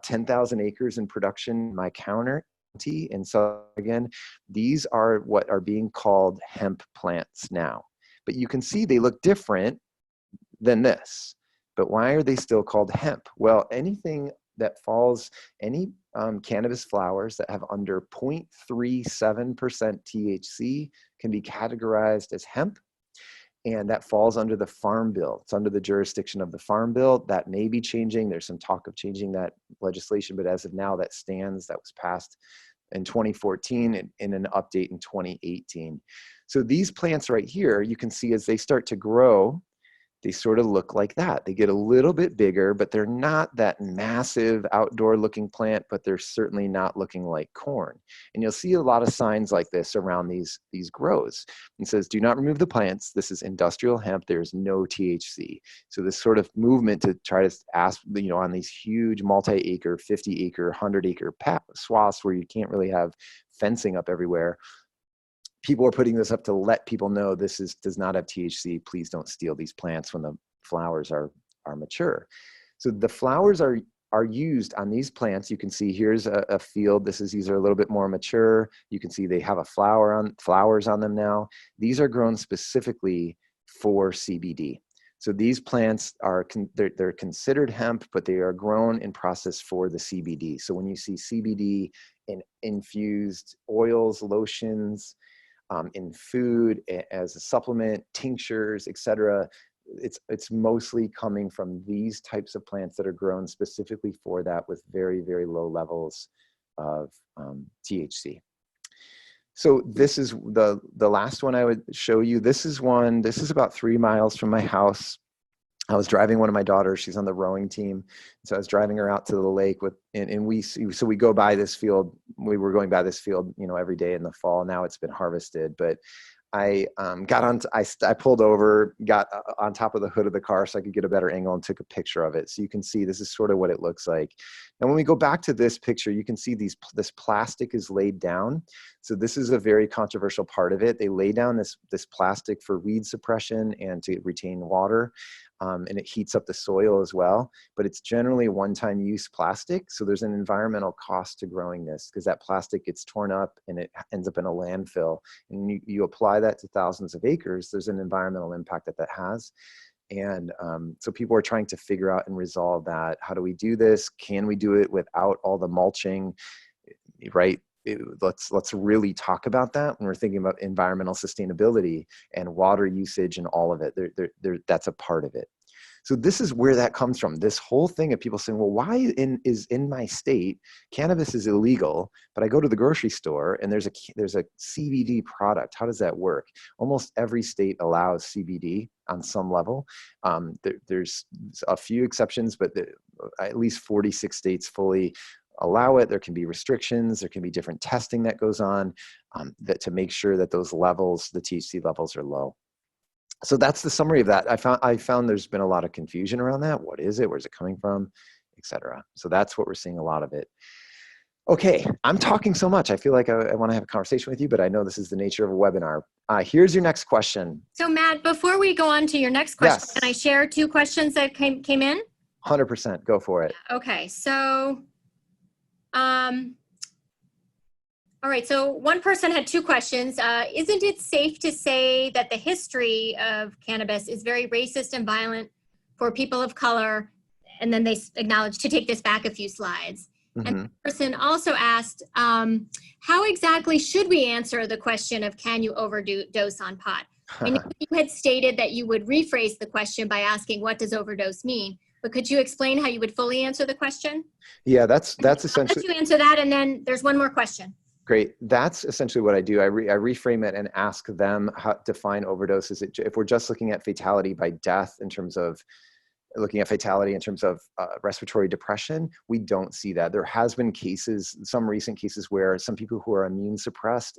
10,000 acres in production in my county. And so again, these are what are being called hemp plants now. But you can see they look different than this. But why are they still called hemp? Well, anything that falls, any cannabis flowers that have under 0.37% THC can be categorized as hemp. And that falls under the Farm Bill. It's under the jurisdiction of the Farm Bill. That may be changing. There's some talk of changing that legislation, but as of now, that stands. That was passed in 2014 and in an update in 2018. So these plants right here, you can see as they start to grow, they sort of look like that. They get a little bit bigger, but they're not that massive outdoor looking plant, but they're certainly not looking like corn. And you'll see a lot of signs like this around these grows. It says, do not remove the plants. This is industrial hemp. There's no THC. So this sort of movement to try to ask, on these huge multi-acre, 50-acre, 100-acre swaths where you can't really have fencing up everywhere, people are putting this up to let people know this does not have THC. Please don't steal these plants when the flowers are mature. So the flowers are used on these plants. You can see here's a field. These are a little bit more mature. You can see they have flowers on them now. These are grown specifically for CBD. So these plants are, they're considered hemp, but they are grown and processed for the CBD. So when you see CBD in infused oils, lotions, in food, as a supplement, tinctures, etc., it's mostly coming from these types of plants that are grown specifically for that, with very, very low levels of THC. So this is the last one I would show you. This is about 3 miles from my house. I was driving one of my daughters. She's on the rowing team. So I was driving her out to the lake and we go by this field. We were going by this field, every day in the fall. Now it's been harvested, but I I pulled over, got on top of the hood of the car so I could get a better angle, and took a picture of it. So you can see this is sort of what it looks like. And when we go back to this picture, you can see this plastic is laid down. So this is a very controversial part of it. They lay down this plastic for weed suppression and to retain water. And it heats up the soil as well, but it's generally one-time use plastic. So there's an environmental cost to growing this, because that plastic gets torn up and it ends up in a landfill. And you apply that to thousands of acres, there's an environmental impact that has. And so people are trying to figure out and resolve that. How do we do this? Can we do it without all the mulching, right? Let's really talk about that when we're thinking about environmental sustainability and water usage and all of it. That's a part of it. So this is where that comes from. This whole thing of people saying, well, why is in my state cannabis is illegal, but I go to the grocery store and there's a CBD product. How does that work? Almost every state allows CBD on some level. There's a few exceptions, but at least 46 states fully allow it. There can be restrictions. There can be different testing that goes on to make sure that those levels, the THC levels, are low. So that's the summary of that. I found there's been a lot of confusion around that. What is it? Where's it coming from? Etc. So that's what we're seeing a lot of it. Okay, I'm talking so much. I feel like I want to have a conversation with you, but I know this is the nature of a webinar. Here's your next question. So Matt, before we go on to your next question, yes. Can I share 2 questions that came in? 100%. Go for it. Okay, so all right, so one person had 2 questions. Isn't it safe to say that the history of cannabis is very racist and violent for people of color? And then they acknowledged to take this back a few slides. Mm-hmm. And the person also asked, how exactly should we answer the question of can you overdose on pot? I know you had stated that you would rephrase the question by asking what does overdose mean? But could you explain how you would fully answer the question? Yeah, that's essentially. I'll let you answer that, and then there's one more question. Great. That's essentially what I do. I reframe it and ask them how to define overdose. If we're just looking at fatality by death in terms of looking at fatality in terms of respiratory depression, we don't see that. There has been cases, some recent cases, where some people who are immune suppressed,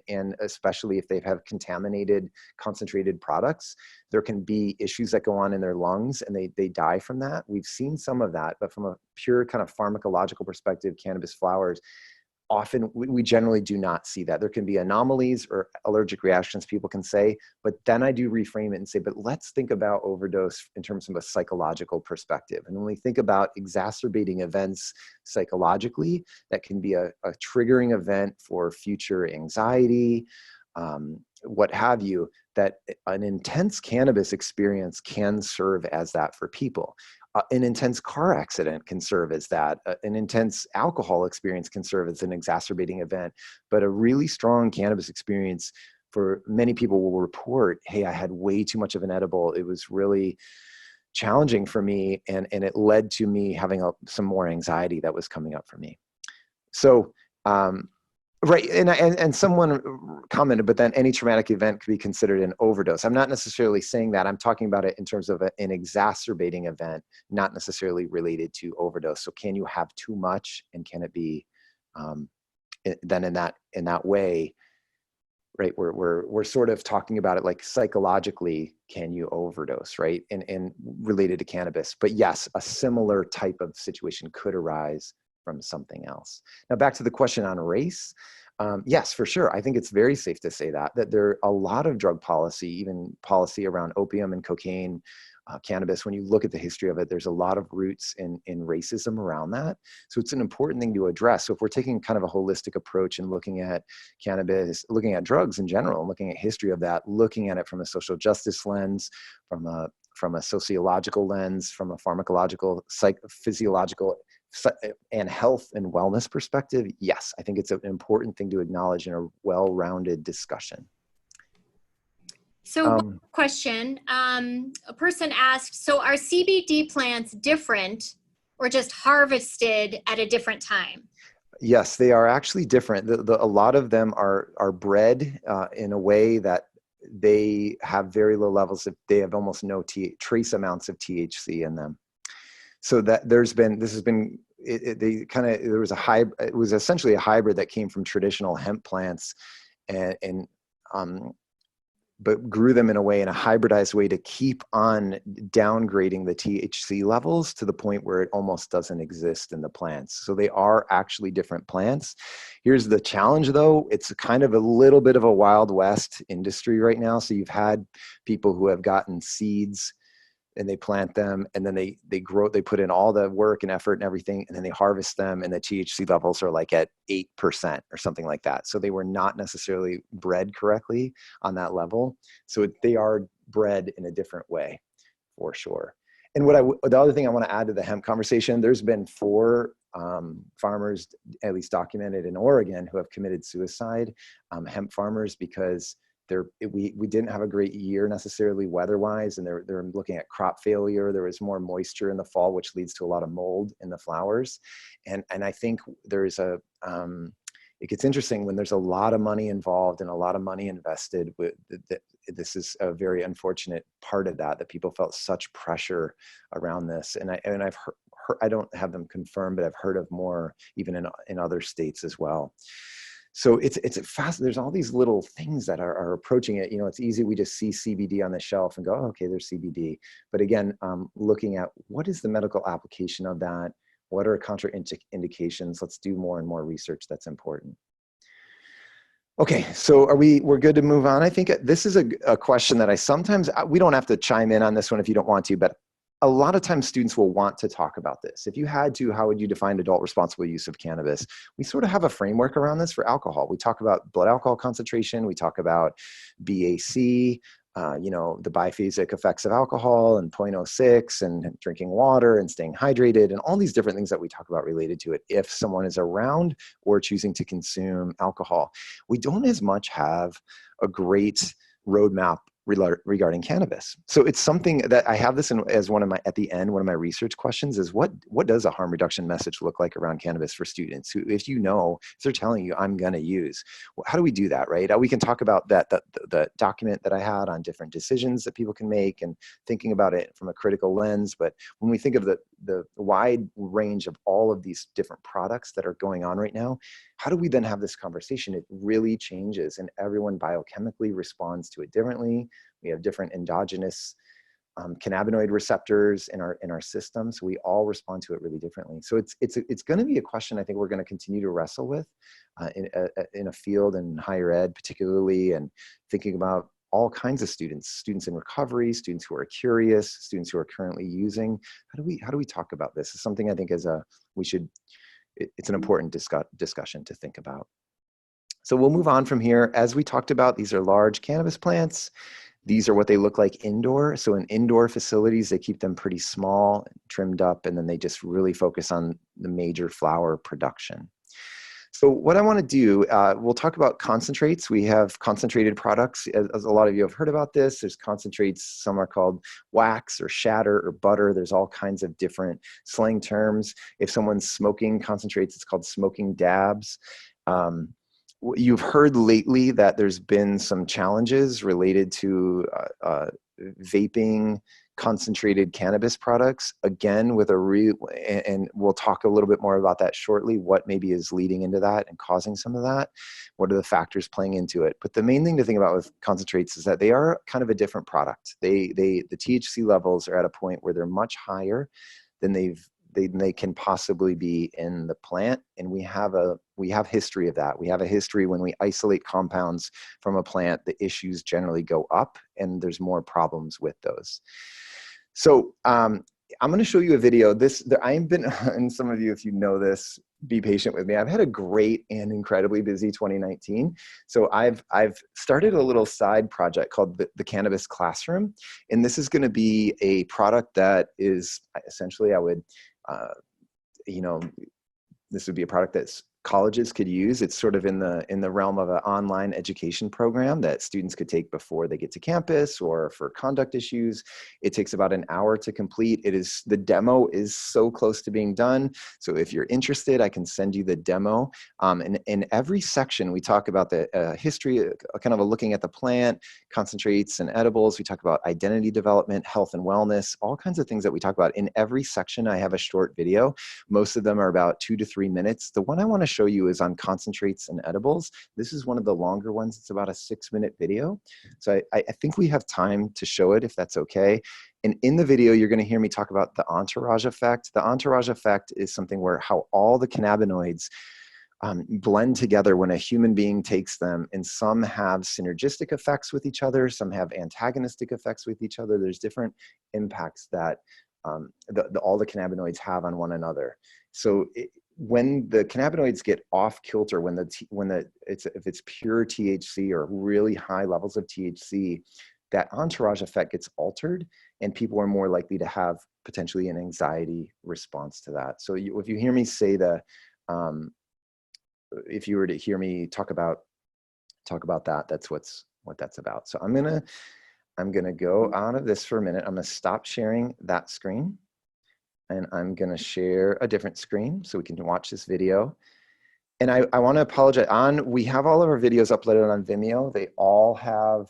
and especially if they have contaminated, concentrated products, there can be issues that go on in their lungs and they die from that. We've seen some of that, but from a pure kind of pharmacological perspective, cannabis flowers, often we generally do not see that. There can be anomalies or allergic reactions people can say, but then I do reframe it and say, but let's think about overdose in terms of a psychological perspective. And when we think about exacerbating events psychologically, that can be a triggering event for future anxiety, what have you, that an intense cannabis experience can serve as that for people. An intense car accident can serve as that. An intense alcohol experience can serve as an exacerbating event. But a really strong cannabis experience, for many people will report, hey, I had way too much of an edible. It was really challenging for me, and it led to me having some more anxiety that was coming up for me. So, right, and someone commented, but then any traumatic event could be considered an overdose. I'm not necessarily saying that. I'm talking about it in terms of an exacerbating event, not necessarily related to overdose. So can you have too much, and can it be then in that way, right? We're sort of talking about it like psychologically, can you overdose, right? And related to cannabis. But yes, a similar type of situation could arise from something else. Now back to the question on race. Yes, for sure. I think it's very safe to say that there are a lot of drug policy, even policy around opium and cocaine, cannabis. When you look at the history of it, there's a lot of roots in racism around that. So it's an important thing to address. So if we're taking kind of a holistic approach and looking at cannabis, looking at drugs in general, looking at history of that, looking at it from a social justice lens, from a a sociological lens, from a pharmacological, physiological, and health and wellness perspective, yes, I think it's an important thing to acknowledge in a well-rounded discussion. So question, a person asked, so are CBD plants different or just harvested at a different time? Yes, they are actually different. A lot of them are bred in a way that they have very low levels of, they have almost no trace amounts of THC in them. So that there was it was essentially a hybrid that came from traditional hemp plants and but grew them in a hybridized way to keep on downgrading the THC levels to the point where it almost doesn't exist in the plants. So they are actually different plants. Here's the challenge though. It's kind of a little bit of a Wild West industry right now. So you've had people who have gotten seeds and they plant them, and then they grow, they put in all the work and effort and everything, and then they harvest them, and the THC levels are like at 8% or something like that. So they were not necessarily bred correctly on that level. So they are bred in a different way, for sure. And the other thing I want to add to the hemp conversation, there's been 4 farmers, at least documented in Oregon, who have committed suicide, hemp farmers, because we didn't have a great year necessarily weather-wise, and they're looking at crop failure. There was more moisture in the fall, which leads to a lot of mold in the flowers. And I think there's it gets interesting when there's a lot of money involved and a lot of money invested. This is a very unfortunate part of that people felt such pressure around this. And I've heard, I don't have them confirmed, but I've heard of more even in other states as well. So it's fast. There's all these little things that are approaching it. It's easy. We just see CBD on the shelf and go, oh, okay, there's CBD. But again, looking at what is the medical application of that? What are contraindications? Let's do more and more research that's important. Okay, so we're good to move on? I think this is a question that we don't have to chime in on this one if you don't want to, but a lot of times students will want to talk about this. If you had to, how would you define adult responsible use of cannabis? We sort of have a framework around this for alcohol. We talk about blood alcohol concentration. We talk about BAC, the biphasic effects of alcohol and 0.06 and drinking water and staying hydrated and all these different things that we talk about related to it if someone is around or choosing to consume alcohol. We don't as much have a great roadmap regarding cannabis. So it's something that I have this as one of my research questions is what does a harm reduction message look like around cannabis for students who, if they're telling you I'm going to use, how do we do that, right? We can talk about the document that I had on different decisions that people can make and thinking about it from a critical lens. But when we think of the wide range of all of these different products that are going on right now, how do we then have this conversation? It really changes and everyone biochemically responds to it differently. We have different endogenous cannabinoid receptors in our system, so we all respond to it really differently. So it's going to be a question I think we're going to continue to wrestle with in a field in higher ed, particularly, and thinking about all kinds of students in recovery, students who are curious, students who are currently using. How do we talk about this? It's something I think it's an important discussion to think about. So we'll move on from here. As we talked about, these are large cannabis plants. These are what they look like indoor. So in indoor facilities, they keep them pretty small, trimmed up, and then they just really focus on the major flower production. So what I want to do, we'll talk about concentrates. We have concentrated products, as a lot of you have heard about this. There's concentrates, some are called wax or shatter or butter. There's all kinds of different slang terms. If someone's smoking concentrates, it's called smoking dabs. You've heard lately that there's been some challenges related to vaping concentrated cannabis products, again, and we'll talk a little bit more about that shortly, what maybe is leading into that and causing some of that. What are the factors playing into it? But the main thing to think about with concentrates is that they are kind of a different product. The THC levels are at a point where they're much higher than they can possibly be in the plant. And we have history of that. We have a history when we isolate compounds from a plant, the issues generally go up and there's more problems with those. So I'm going to show you a video. I've been, and some of you, if you know this, be patient with me. I've had a great and incredibly busy 2019. So I've started a little side project called the Cannabis Classroom. And this is going to be a product that is essentially, this would be a product that's colleges could use. It's sort of in the realm of an online education program that students could take before they get to campus or for conduct issues. It takes about an hour to complete. The demo is so close to being done. So if you're interested, I can send you the demo. And in every section, we talk about the history, kind of a looking at the plant, concentrates and edibles. We talk about identity development, health and wellness, all kinds of things that we talk about. In every section, I have a short video. Most of them are about 2 to 3 minutes. The one I want to show you is on concentrates and edibles. This is one of the longer ones. It's about a 6-minute video. So I think we have time to show it if that's okay. And in the video, you're going to hear me talk about the entourage effect. The entourage effect is something where how all the cannabinoids blend together when a human being takes them, and some have synergistic effects with each other, some have antagonistic effects with each other. There's different impacts that all the cannabinoids have on one another. So when the cannabinoids get off kilter, if it's pure THC or really high levels of THC, that entourage effect gets altered, and people are more likely to have potentially an anxiety response to that. So if you hear me say if you were to hear me talk about that, that's what that's about. So I'm gonna go out of this for a minute. I'm gonna stop sharing that screen, and I'm gonna share a different screen so we can watch this video. And I want to apologize. We have all of our videos uploaded on Vimeo. They all have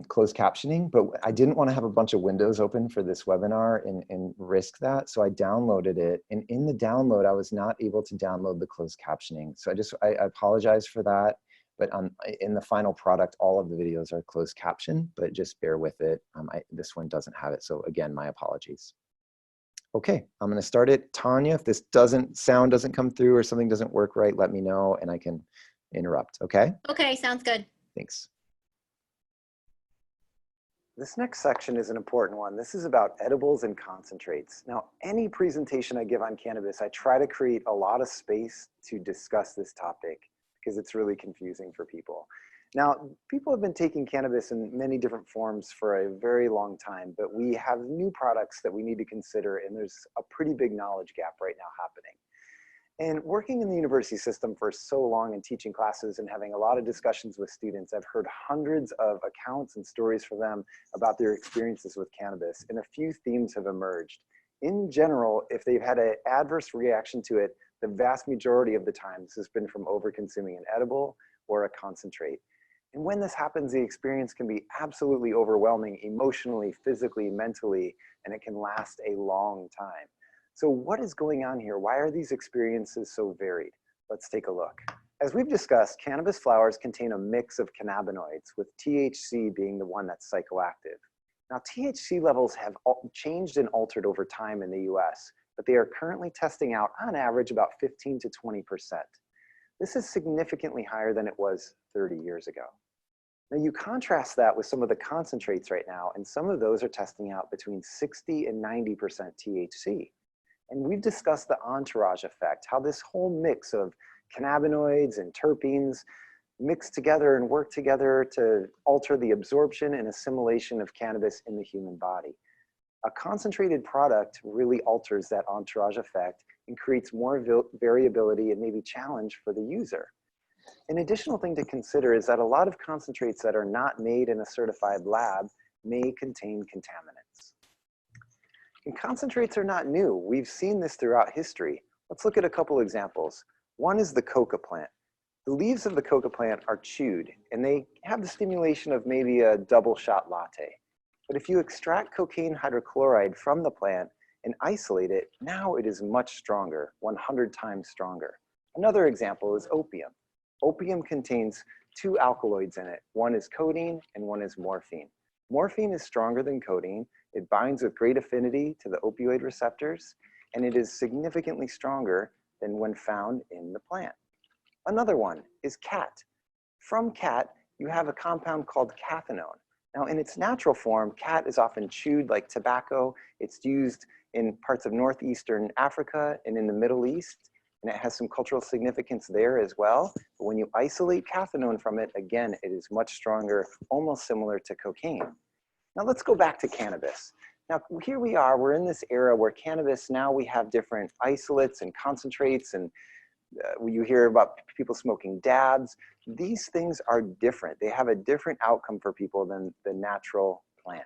closed captioning, but I didn't want to have a bunch of windows open for this webinar and risk that. So I downloaded it, and in the download, I was not able to download the closed captioning. So I apologize for that. But in the final product, all of the videos are closed caption, but just bear with it. This one doesn't have it. So again, my apologies. Okay, I'm going to start it. Tanya, if this sound doesn't come through or something doesn't work right, let me know and I can interrupt. Okay? Okay, sounds good. Thanks. This next section is an important one. This is about edibles and concentrates. Now, any presentation I give on cannabis, I try to create a lot of space to discuss this topic because it's really confusing for people. Now, people have been taking cannabis in many different forms for a very long time, but we have new products that we need to consider, and there's a pretty big knowledge gap right now happening. And working in the university system for so long and teaching classes and having a lot of discussions with students, I've heard hundreds of accounts and stories from them about their experiences with cannabis, and a few themes have emerged. In general, if they've had an adverse reaction to it, the vast majority of the times has been from over-consuming an edible or a concentrate. And when this happens, the experience can be absolutely overwhelming emotionally, physically, mentally, and it can last a long time. So what is going on here? Why are these experiences so varied? Let's take a look. As we've discussed, cannabis flowers contain a mix of cannabinoids, with THC being the one that's psychoactive. Now, THC levels have changed and altered over time in the US, but they are currently testing out on average about 15 to 20%. This is significantly higher than it was 30 years ago. Now you contrast that with some of the concentrates right now, and some of those are testing out between 60 and 90% THC. And we've discussed the entourage effect, how this whole mix of cannabinoids and terpenes mix together and work together to alter the absorption and assimilation of cannabis in the human body. A concentrated product really alters that entourage effect and creates more variability and maybe challenge for the user. An additional thing to consider is that a lot of concentrates that are not made in a certified lab may contain contaminants. And concentrates are not new. We've seen this throughout history. Let's look at a couple examples. One is the coca plant. The leaves of the coca plant are chewed, and they have the stimulation of maybe a double shot latte. But if you extract cocaine hydrochloride from the plant and isolate it, now it is much stronger, 100 times stronger. Another example is opium. Opium contains 2 alkaloids in it. One is codeine and one is morphine. Morphine is stronger than codeine. It binds with great affinity to the opioid receptors, and it is significantly stronger than when found in the plant. Another one is cat. From cat, you have a compound called cathinone. Now, in its natural form, khat is often chewed like tobacco. It's used in parts of northeastern Africa and in the Middle East, and it has some cultural significance there as well. But when you isolate cathinone from it, again, it is much stronger, almost similar to cocaine. Now let's go back to cannabis. Now here we are, we're in this era where cannabis, now we have different isolates and concentrates, and you hear about people smoking dabs. These things are different. They have a different outcome for people than the natural plant.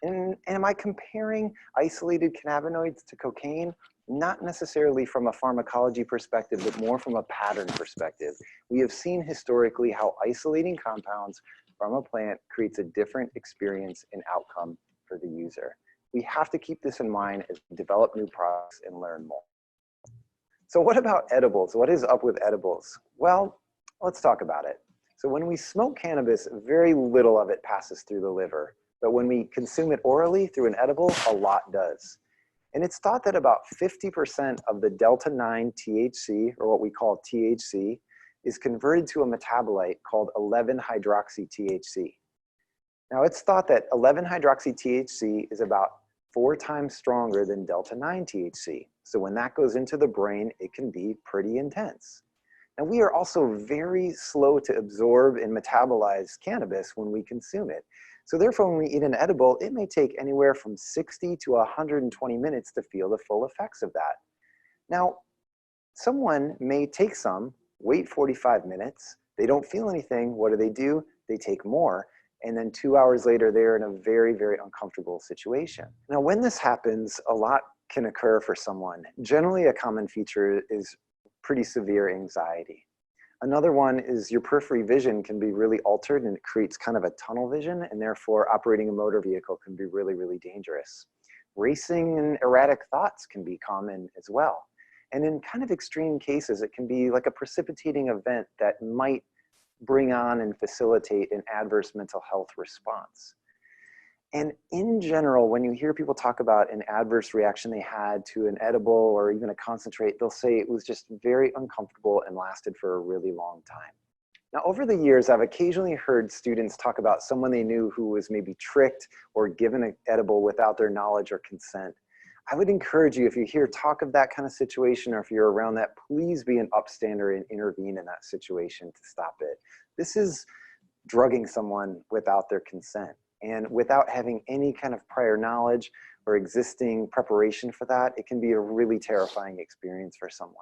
And am I comparing isolated cannabinoids to cocaine? Not necessarily from a pharmacology perspective, but more from a pattern perspective. We have seen historically how isolating compounds from a plant creates a different experience and outcome for the user. We have to keep this in mind as we develop new products and learn more. So what about edibles? What is up with edibles? Well, let's talk about it. So when we smoke cannabis, very little of it passes through the liver. But when we consume it orally through an edible, a lot does. And it's thought that about 50% of the delta-9 THC, or what we call THC, is converted to a metabolite called 11-hydroxy-THC. Now it's thought that 11-hydroxy-THC is about 4 times stronger than delta-9 THC. So when that goes into the brain, it can be pretty intense. Now we are also very slow to absorb and metabolize cannabis when we consume it. So therefore, when we eat an edible, it may take anywhere from 60 to 120 minutes to feel the full effects of that. Now, someone may take some, wait 45 minutes, they don't feel anything, what do? They take more, and then 2 hours later, they're in a very, very uncomfortable situation. Now, when this happens, a lot can occur for someone. Generally, a common feature is pretty severe anxiety. Another one is your periphery vision can be really altered, and it creates kind of a tunnel vision, and therefore operating a motor vehicle can be really, really dangerous. Racing and erratic thoughts can be common as well. And in kind of extreme cases, it can be like a precipitating event that might bring on and facilitate an adverse mental health response. And in general, when you hear people talk about an adverse reaction they had to an edible or even a concentrate, they'll say it was just very uncomfortable and lasted for a really long time. Now, over the years, I've occasionally heard students talk about someone they knew who was maybe tricked or given an edible without their knowledge or consent. I would encourage you, if you hear talk of that kind of situation, or if you're around that, please be an upstander and intervene in that situation to stop it. This is drugging someone without their consent. And without having any kind of prior knowledge or existing preparation for that, it can be a really terrifying experience for someone.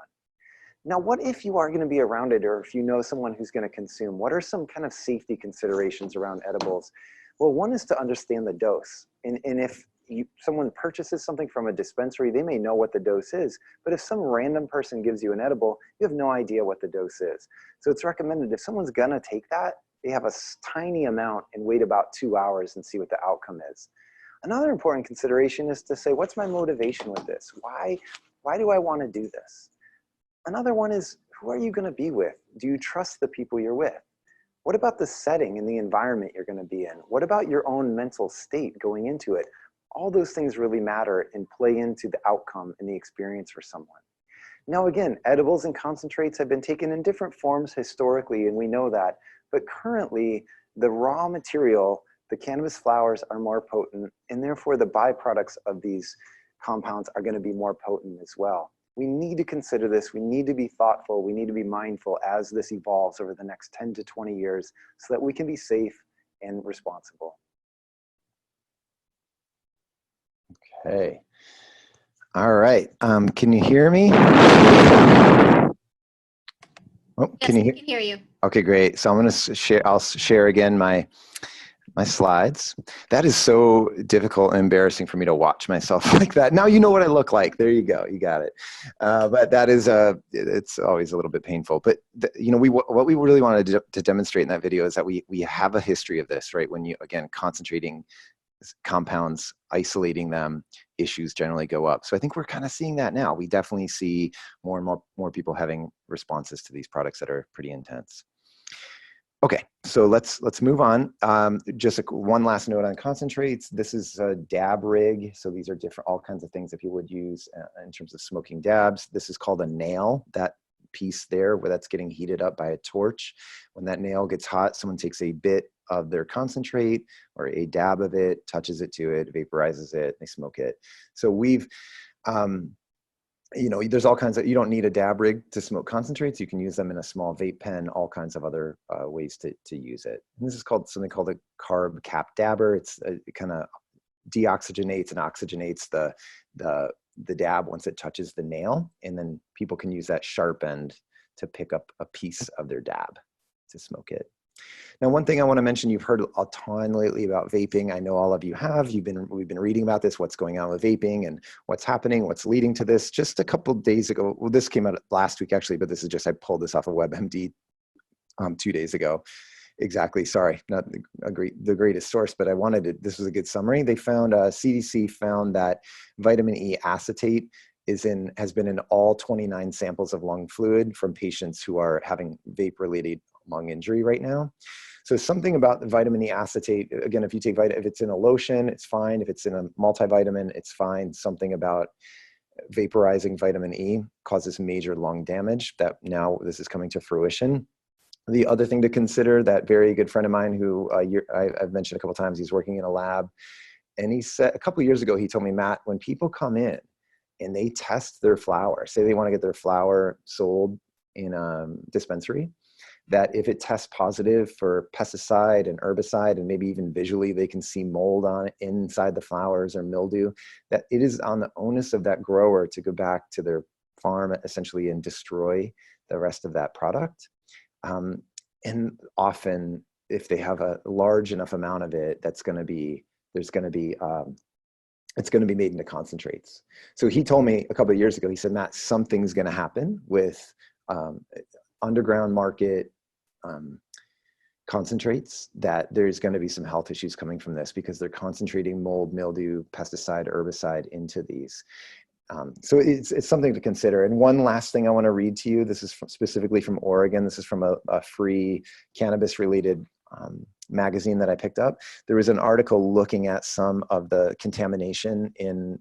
Now, what if you are going to be around it, or if you know someone who's going to consume? What are some kind of safety considerations around edibles? Well, one is to understand the dose. And if someone purchases something from a dispensary, they may know what the dose is. But if some random person gives you an edible, you have no idea what the dose is. So it's recommended if someone's going to take that, they have a tiny amount and wait about 2 hours and see what the outcome is. Another important consideration is to say, what's my motivation with this? Why do I want to do this? Another one is, who are you going to be with? Do you trust the people you're with? What about the setting and the environment you're going to be in? What about your own mental state going into it? All those things really matter and play into the outcome and the experience for someone. Now again, edibles and concentrates have been taken in different forms historically, and we know that. But currently, the raw material, the cannabis flowers, are more potent, and therefore the byproducts of these compounds are going to be more potent as well. We need to consider this. We need to be thoughtful. We need to be mindful as this evolves over the next 10 to 20 years so that we can be safe and responsible. Okay. All right. Can you hear me? Oh, yes, can you hear you? Okay, great. So I'm going to share. I'll share again my slides. That is so difficult and embarrassing for me to watch myself like that. Now you know what I look like. There you go. You got it. But that is it's always a little bit painful. But what we really wanted to demonstrate in that video is that we have a history of this, right? When you again concentrating compounds, isolating them, issues generally go up. So I think we're kind of seeing that now. We definitely see more and more people having responses to these products that are pretty intense. Okay, so let's move on. Just one last note on concentrates. This is a dab rig. So these are all kinds of things that people would use in terms of smoking dabs. This is called a nail. That piece there where that's getting heated up by a torch. When that nail gets hot, someone takes a bit of their concentrate or a dab of it, touches it to it, vaporizes it, they smoke it. So we've, there's all kinds of, you don't need a dab rig to smoke concentrates. You can use them in a small vape pen, all kinds of other ways to use it. And this is something called a carb cap dabber. It kind of deoxygenates and oxygenates the dab once it touches the nail. And then people can use that sharp end to pick up a piece of their dab to smoke it. Now, one thing I want to mention, you've heard a ton lately about vaping. I know all of you have. We've been reading about this, what's going on with vaping and what's happening, what's leading to this. Just a couple of days ago, well, this came out last week actually, but this is just, I pulled this off of WebMD 2 days ago. Exactly, sorry, not the greatest source, but this was a good summary. They found, CDC found that vitamin E acetate has been in all 29 samples of lung fluid from patients who are having vape-related lung injury right now. So something about the vitamin E acetate, again, if it's in a lotion, it's fine. If it's in a multivitamin, it's fine. Something about vaporizing vitamin E causes major lung damage that now this is coming to fruition. The other thing to consider, that very good friend of mine who I've mentioned a couple of times, he's working in a lab, and he said a couple of years ago, he told me, Matt, when people come in and they test their flower, say they want to get their flower sold in a dispensary, that if it tests positive for pesticide and herbicide, and maybe even visually they can see mold on it inside the flowers or mildew, that it is on the onus of that grower to go back to their farm essentially and destroy the rest of that product. And often if they have a large enough amount of it, it's going to be made into concentrates. So he told me a couple of years ago, he said, Matt, something's going to happen with underground market concentrates, that there's going to be some health issues coming from this because they're concentrating mold, mildew, pesticide, herbicide into these. So it's something to consider. And one last thing I want to read to you, this is specifically from Oregon. This is from a free cannabis related magazine that I picked up. There was an article looking at some of the contamination in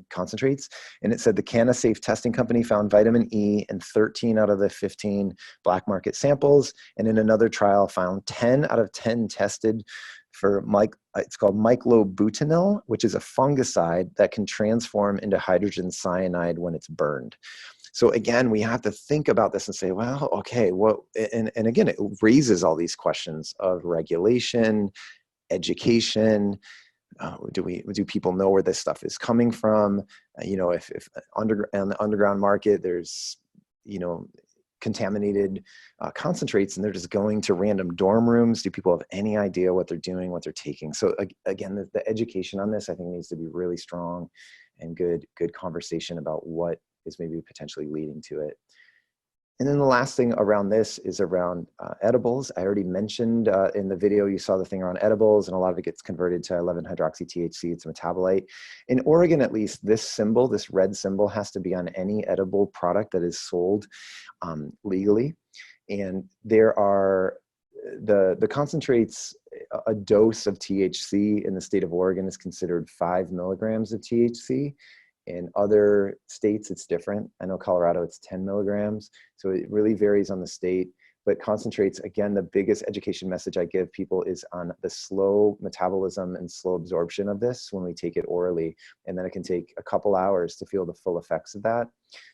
concentrates, and it said the CannaSafe testing company found vitamin E in 13 out of the 15 black market samples, and in another trial found 10 out of 10 tested for it's called myclobutanil, which is a fungicide that can transform into hydrogen cyanide when it's burned. So again, we have to think about this and say, well, okay, and again, it raises all these questions of regulation, education. Do people know where this stuff is coming from? If on the underground market, there's, contaminated concentrates and they're just going to random dorm rooms. Do people have any idea what they're doing, what they're taking? So again, the education on this, I think, needs to be really strong, and good conversation about what is maybe potentially leading to it. And then the last thing around this is around edibles. I already mentioned in the video, you saw the thing around edibles, and a lot of it gets converted to 11-hydroxy-THC. It's a metabolite. In Oregon, at least, this red symbol, has to be on any edible product that is sold legally. And there are the concentrates, a dose of THC in the state of Oregon is considered 5 milligrams of THC. In other states, it's different. I know Colorado, it's 10 milligrams. So it really varies on the state. But concentrates, again, the biggest education message I give people is on the slow metabolism and slow absorption of this when we take it orally. And then it can take a couple hours to feel the full effects of that.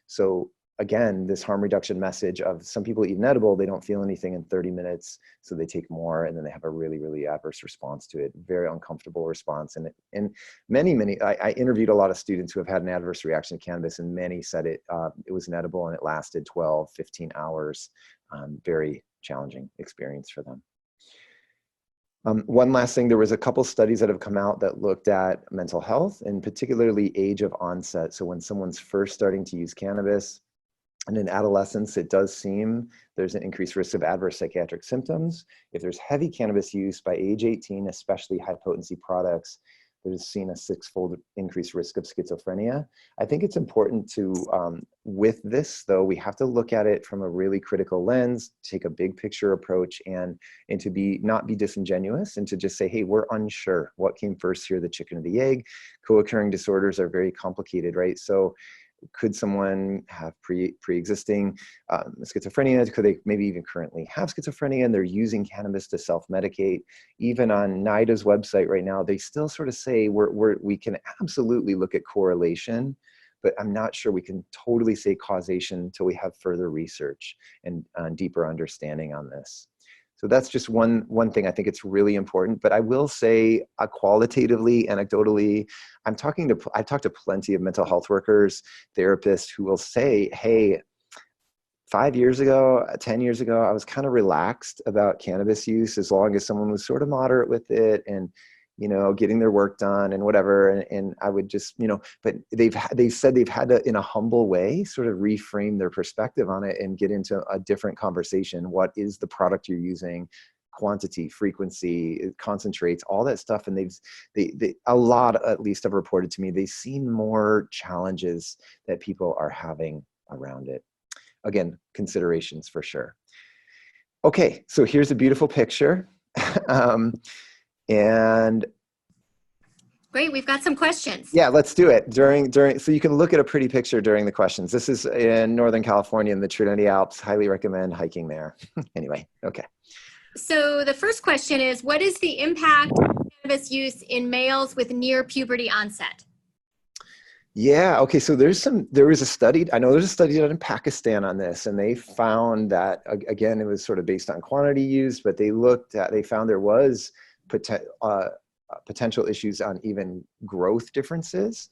So again, this harm reduction message of some people eat an edible, they don't feel anything in 30 minutes, so they take more, and then they have a really, really adverse response to it, very uncomfortable response. And many, I interviewed a lot of students who have had an adverse reaction to cannabis, and many said it was an edible and it lasted 12, 15 hours. Very challenging experience for them. One last thing, there was a couple studies that have come out that looked at mental health, and particularly age of onset. So when someone's first starting to use cannabis, and in adolescence, it does seem there's an increased risk of adverse psychiatric symptoms. If there's heavy cannabis use by age 18, especially high potency products, there's seen a 6-fold increased risk of schizophrenia. I think it's important to, with this though, we have to look at it from a really critical lens, take a big picture approach, and to not be disingenuous, and to just say, hey, we're unsure. What came first here, the chicken or the egg? Co-occurring disorders are very complicated, right? So could someone have pre-existing schizophrenia? Could they maybe even currently have schizophrenia and they're using cannabis to self-medicate? Even on NIDA's website right now, they still sort of say we can absolutely look at correlation, but I'm not sure we can totally say causation until we have further research and deeper understanding on this. So that's just one thing I think it's really important. But I will say qualitatively, anecdotally, I've talked to plenty of mental health workers, therapists who will say, hey, 5 years ago, 10 years ago, I was kind of relaxed about cannabis use as long as someone was sort of moderate with it and, you know, getting their work done and whatever. And I would just, you know, but they've said they've had to, in a humble way, sort of reframe their perspective on it and get into a different conversation. What is the product you're using? Quantity, frequency, concentrates, all that stuff. And a lot, at least have reported to me, they've seen more challenges that people are having around it. Again, considerations for sure. Okay, so here's a beautiful picture. And great, we've got some questions. Yeah, let's do it during, so you can look at a pretty picture during the questions. This is in Northern California in the Trinity Alps. Highly recommend hiking there. Anyway, okay. So the first question is, what is the impact of cannabis use in males with near puberty onset? Yeah, okay, so there was a study, I know there's a study done in Pakistan on this, and they found that, again, it was sort of based on quantity used, but they found there was potential issues on even growth differences.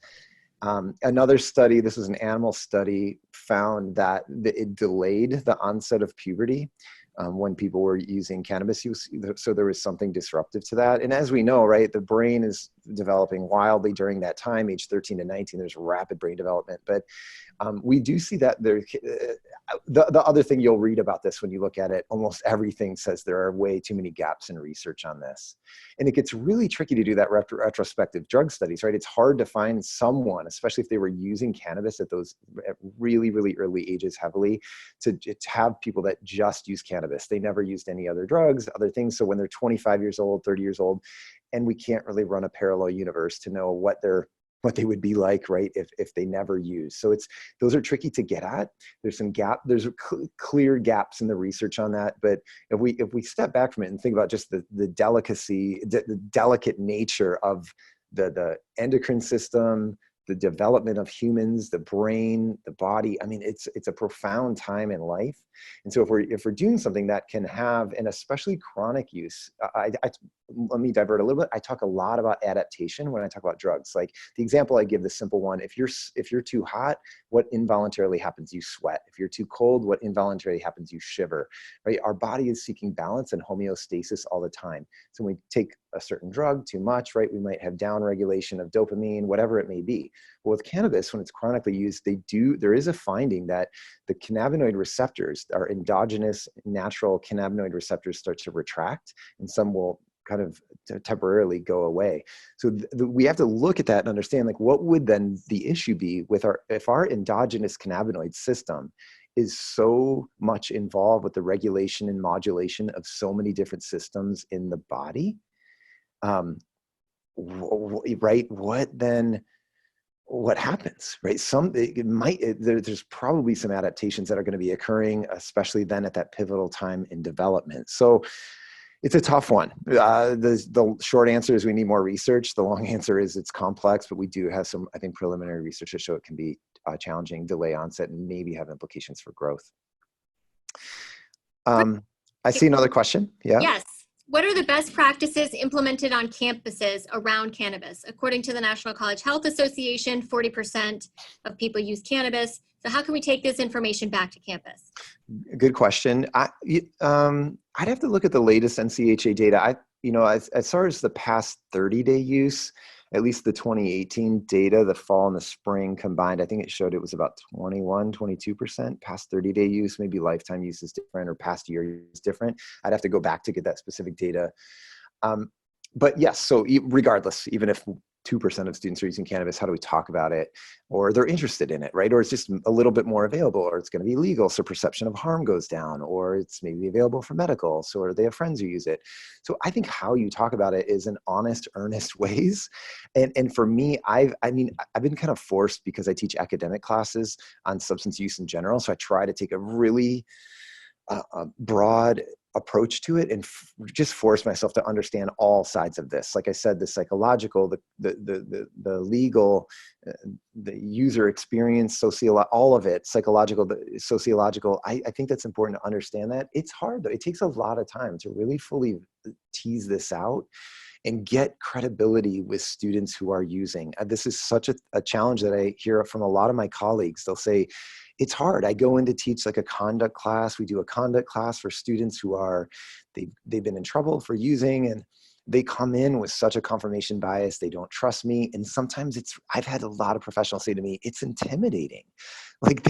Another study, this was an animal study, found that it delayed the onset of puberty when people were using cannabis use. So there was something disruptive to that. And as we know, right, the brain is developing wildly during that time, age 13 to 19, there's rapid brain development. But we do see that the other thing you'll read about this when you look at it, almost everything says there are way too many gaps in research on this. And it gets really tricky to do that retrospective drug studies, right? It's hard to find someone, especially if they were using cannabis at those really, really early ages heavily, to have people that just use cannabis. They never used any other drugs, other things. So when they're 25 years old, 30 years old, and we can't really run a parallel universe to know what they would be like, right, if they never use. So those are tricky to get at. There's clear gaps in the research on that. But if we step back from it and think about just the delicacy, the delicate nature of the endocrine system, the development of humans, the brain, the body, I mean, it's a profound time in life. And so if we're doing something that can have, and especially chronic use, let me divert a little bit. I talk a lot about adaptation when I talk about drugs. Like the example I give, the simple one, if you're too hot, what involuntarily happens? You sweat. If you're too cold, what involuntarily happens? You shiver, right? Our body is seeking balance and homeostasis all the time. So when we take a certain drug too much, right, we might have downregulation of dopamine, whatever it may be. But with cannabis, when it's chronically used, there is a finding that the cannabinoid receptors, our endogenous natural cannabinoid receptors, start to retract, and some will kind of temporarily go away. So we have to look at that and understand, like, what would then the issue be with if our endogenous cannabinoid system is so much involved with the regulation and modulation of so many different systems in the body, right? What happens, right? There's probably some adaptations that are going to be occurring, especially then at that pivotal time in development. So it's a tough one. The short answer is we need more research. The long answer is it's complex, but we do have some, I think, preliminary research to show it can be challenging, delay onset, and maybe have implications for growth. I see another question. Yeah. Yes. What are the best practices implemented on campuses around cannabis? According to the National College Health Association, 40% of people use cannabis. So how can we take this information back to campus? Good question. I'd have to look at the latest NCHA data. As far as the past 30-day use, at least the 2018 data, the fall and the spring combined, I think it showed it was about 22% past 30-day use. Maybe lifetime use is different, or past year is different. I'd have to go back to get that specific data. But yes, so regardless, even if 2% of students are using cannabis. How do we talk about it? Or they're interested in it, right? Or it's just a little bit more available, or it's going to be legal, so perception of harm goes down, or it's maybe available for medical, so or they have friends who use it. So I think how you talk about it is in honest, earnest ways. And for me, I've been kind of forced, because I teach academic classes on substance use in general. So I try to take a really broad approach to it and just force myself to understand all sides of this. Like I said, the psychological, the legal, the user experience, all of it, psychological, sociological. I think that's important to understand that. It's hard though. It takes a lot of time to really fully tease this out and get credibility with students who are using. This is such a challenge that I hear from a lot of my colleagues. They'll say, it's hard. I go in to teach like a conduct class. We do a conduct class for students who are, they've been in trouble for using, and they come in with such a confirmation bias. They don't trust me. And sometimes I've had a lot of professionals say to me, it's intimidating. Like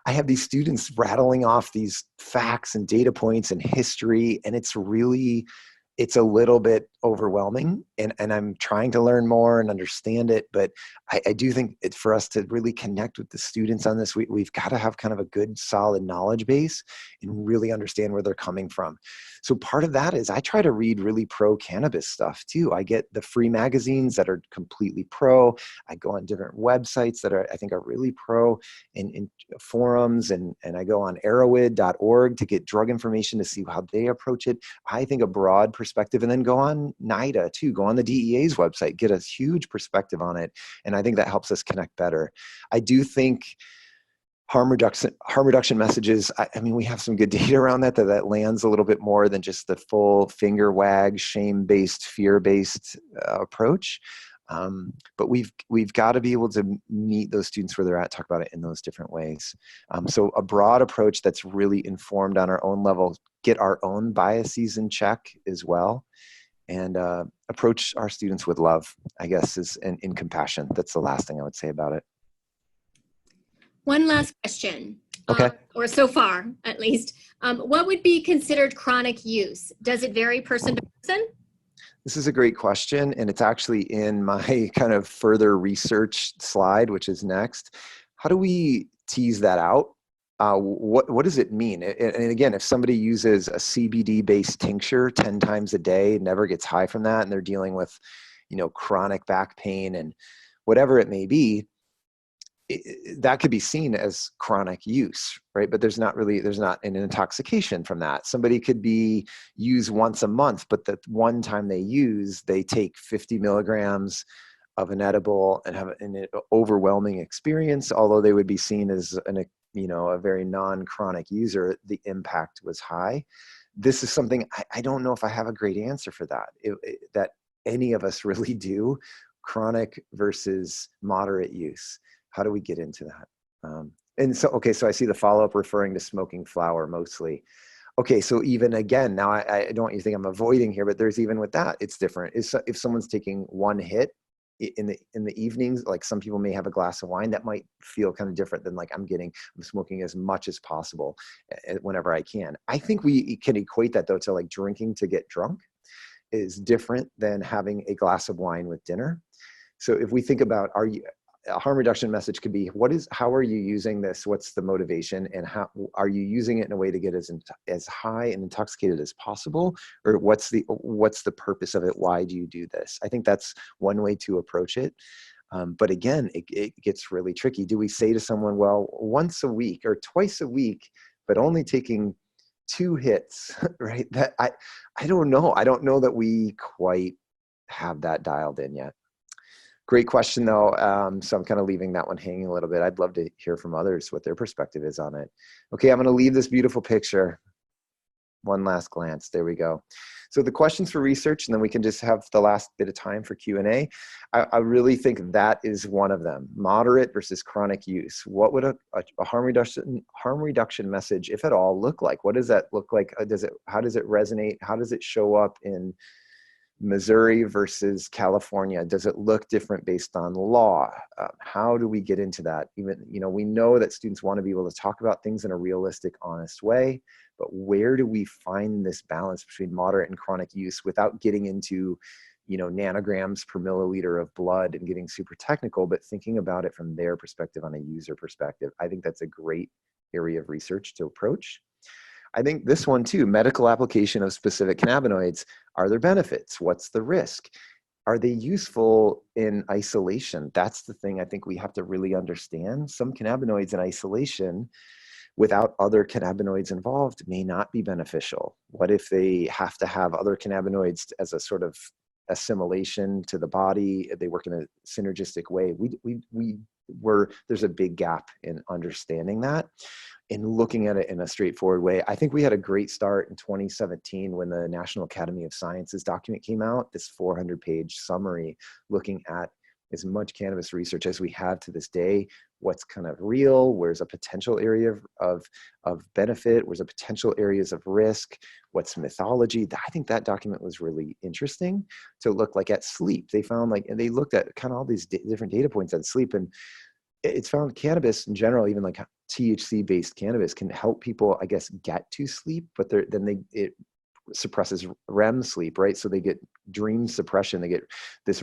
I have these students rattling off these facts and data points and history, and it's a little bit overwhelming, and I'm trying to learn more and understand it. But I do think it's for us to really connect with the students on this. We've got to have kind of a good, solid knowledge base and really understand where they're coming from. So part of that is I try to read really pro cannabis stuff too. I get the free magazines that are completely pro. I go on different websites that I think are really pro, in forums, and I go on arrowid.org to get drug information to see how they approach it. I think a broad perspective, and then go on NIDA too, go on the DEA's website, get a huge perspective on it. And I think that helps us connect better. I do think harm reduction messages, I mean, we have some good data around that lands a little bit more than just the full finger wag, shame-based, fear-based approach. But we've got to be able to meet those students where they're at, talk about it in those different ways. So a broad approach that's really informed on our own level, get our own biases in check as well, and approach our students with love, I guess, and in compassion. That's the last thing I would say about it. One last question. Okay. Or so far, at least. What would be considered chronic use? Does it vary person to person? This is a great question, and it's actually in my kind of further research slide, which is next. How do we tease that out? What does it mean? And again, if somebody uses a CBD-based tincture 10 times a day, never gets high from that, and they're dealing with, chronic back pain and whatever it may be, that could be seen as chronic use, right? But there's not an intoxication from that. Somebody could be used once a month, but that one time they take 50 milligrams of an edible and have an overwhelming experience. Although they would be seen as a very non-chronic user, the impact was high. This is something I don't know if I have a great answer for that, that any of us really do, chronic versus moderate use. How do we get into that? So I see the follow-up referring to smoking flower mostly. Okay, so even again, now I don't want you to think I'm avoiding here, but there's even with that, it's different. If someone's taking one hit in the evenings, like some people may have a glass of wine, that might feel kind of different than like I'm smoking as much as possible whenever I can. I think we can equate that though to like drinking to get drunk is different than having a glass of wine with dinner. So if we think about a harm reduction message could be, how are you using this? What's the motivation? And how are you using it in a way to get as high and intoxicated as possible? Or what's the purpose of it? Why do you do this? I think that's one way to approach it. But again, it gets really tricky. Do we say to someone, well, once a week or twice a week, but only taking 2 hits, right? That I don't know. I don't know that we quite have that dialed in yet. Great question, though. So I'm kind of leaving that one hanging a little bit. I'd love to hear from others what their perspective is on it. Okay, I'm going to leave this beautiful picture. One last glance. There we go. So the questions for research, and then we can just have the last bit of time for Q&A. I really think that is one of them. Moderate versus chronic use. What would a harm reduction message, if at all, look like? What does that look like? How does it resonate? How does it show up in Missouri versus California? Does it look different based on law? How do we get into that? Even, we know that students want to be able to talk about things in a realistic, honest way, but where do we find this balance between moderate and chronic use without getting into, nanograms per milliliter of blood and getting super technical, but thinking about it from their perspective on a user perspective. I think that's a great area of research to approach. I think this one too, medical application of specific cannabinoids. Are there benefits? What's the risk? Are they useful in isolation? That's the thing I think we have to really understand. Some cannabinoids in isolation without other cannabinoids involved may not be beneficial. What if they have to have other cannabinoids as a sort of assimilation to the body? They work in a synergistic way. There's a big gap in understanding that and looking at it in a straightforward way. I think we had a great start in 2017 when the National Academy of Sciences document came out, this 400-page summary looking at as much cannabis research as we have to this day, what's kind of real, where's a potential area of benefit, where's a potential areas of risk, what's mythology. I think that document was really interesting to look like at sleep. They found and they looked at kind of all these different data points on sleep, and it's found cannabis in general, even like THC based cannabis, can help people, I guess, get to sleep, but it suppresses REM sleep, right? So they get dream suppression. They get this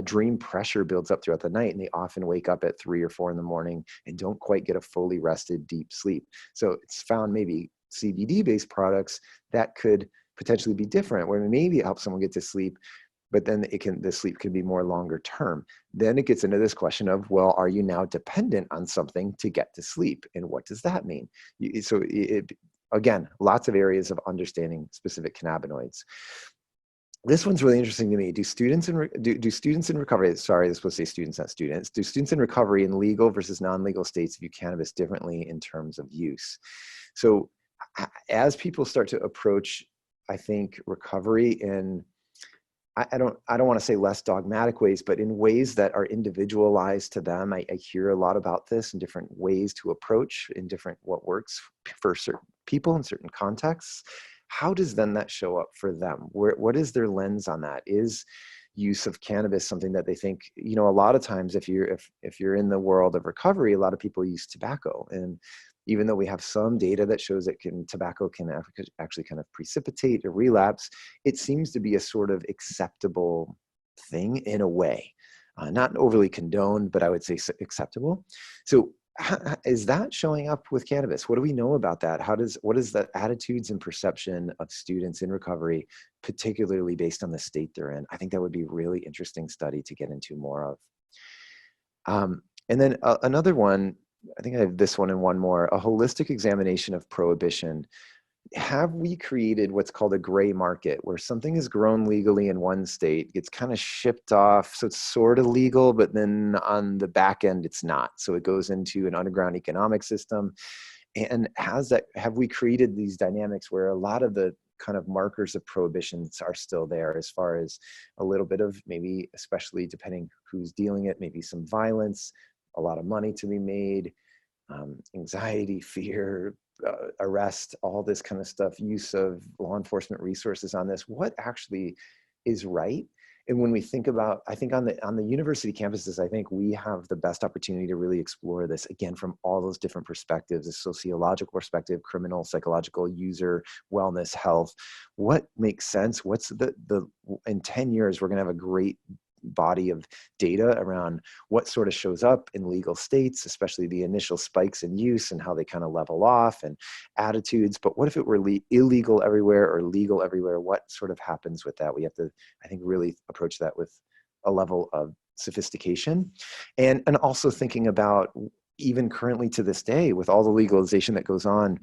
dream pressure builds up throughout the night, and they often wake up at 3 or 4 in the morning and don't quite get a fully rested deep sleep. So it's found maybe CBD based products that could potentially be different, where maybe it helps someone get to sleep, but then the sleep can be more longer term. Then it gets into this question of, well, are you now dependent on something to get to sleep? And what does that mean? Again, lots of areas of understanding specific cannabinoids. This one's really interesting to me. Do students in recovery, sorry, this was supposed to say students, not students. Do students in recovery in legal versus non-legal states view cannabis differently in terms of use? So as people start to approach, I think, recovery in, I don't want to say less dogmatic ways, but in ways that are individualized to them. I hear a lot about this in different ways to approach, in different what works for certain people in certain contexts. How does then that show up for them? What is their lens on that? Is use of cannabis something that they think, a lot of times if you're in the world of recovery, a lot of people use tobacco, and even though we have some data that shows that tobacco can actually kind of precipitate a relapse, it seems to be a sort of acceptable thing in a way. Not overly condoned, but I would say acceptable. So is that showing up with cannabis? What do we know about that? What is the attitudes and perception of students in recovery, particularly based on the state they're in? I think that would be a really interesting study to get into more of. And then another one, I think I have this one and one more, a holistic examination of prohibition. Have we created what's called a gray market, where something is grown legally in one state, gets kind of shipped off, so it's sort of legal, but then on the back end, it's not. So it goes into an underground economic system. And have we created these dynamics where a lot of the kind of markers of prohibitions are still there, as far as a little bit of, maybe, especially depending who's dealing it, maybe some violence, a lot of money to be made, anxiety, fear, arrest, all this kind of stuff, use of law enforcement resources on this. What actually is right? And when we think about, I think on the university campuses, I think we have the best opportunity to really explore this, again, from all those different perspectives: a sociological perspective, criminal, psychological, user, wellness, health. What makes sense? What's in 10 years, we're going to have a great body of data around what sort of shows up in legal states, especially the initial spikes in use and how they kind of level off, and attitudes. But what if it were illegal everywhere or legal everywhere? What sort of happens with that? We have to, I think, really approach that with a level of sophistication, and also thinking about, even currently to this day, with all the legalization that goes on,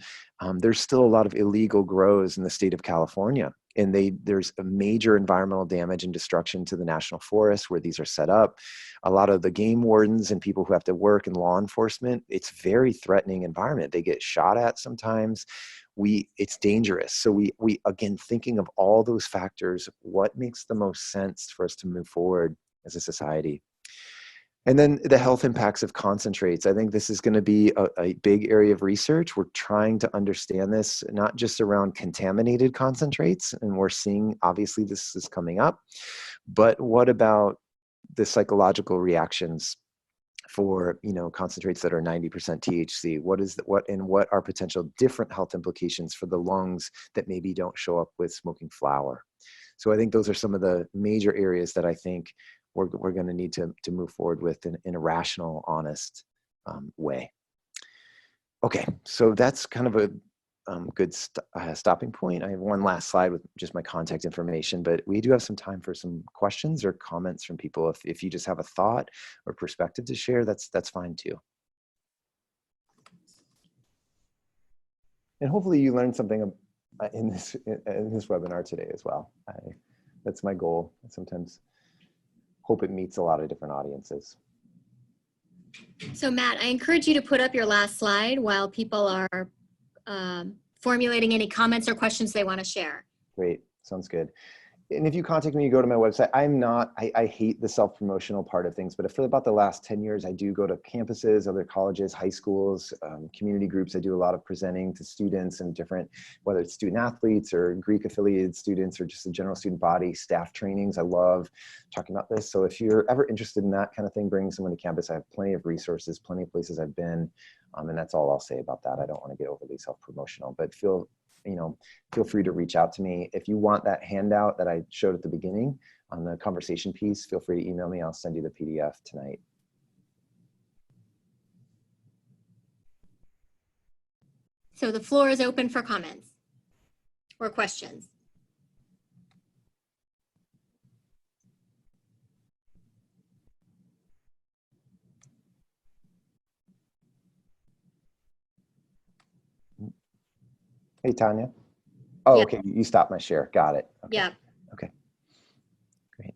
there's still a lot of illegal grows in the state of California. And there's a major environmental damage and destruction to the national forests where these are set up. A lot of the game wardens and people who have to work in law enforcement, it's very threatening environment. They get shot at sometimes. It's dangerous. So we again, thinking of all those factors, what makes the most sense for us to move forward as a society? And then the health impacts of concentrates. I think this is going to be a big area of research. We're trying to understand this, not just around contaminated concentrates, and we're seeing, obviously, this is coming up, but what about the psychological reactions for, concentrates that are 90% THC? What are potential different health implications for the lungs that maybe don't show up with smoking flower? So I think those are some of the major areas that I think we're going to need to move forward with in a rational, honest way. Okay, so that's kind of a good stopping point. I have one last slide with just my contact information, but we do have some time for some questions or comments from people. If you just have a thought or perspective to share, that's fine too. And hopefully you learned something in this webinar today as well. That's my goal. I sometimes hope it meets a lot of different audiences. So Matt, I encourage you to put up your last slide while people are formulating any comments or questions they want to share. Great, sounds good. And if you contact me, you go to my website. I hate the self-promotional part of things, but for about the last 10 years, I do go to campuses, other colleges, high schools, community groups. I do a lot of presenting to students and different, whether it's student athletes or Greek affiliated students or just the general student body, staff trainings. I love talking about this. So if you're ever interested in that kind of thing, bringing someone to campus, I have plenty of resources, plenty of places I've been. And that's all I'll say about that. I don't want to get overly self-promotional, but feel free to reach out to me. If you want that handout that I showed at the beginning on the conversation piece, feel free to email me. I'll send you the PDF tonight. So the floor is open for comments or questions. Hey, Tanya. Oh, yeah. Okay. You stopped my share. Got it. Okay. Yeah. Okay. Great.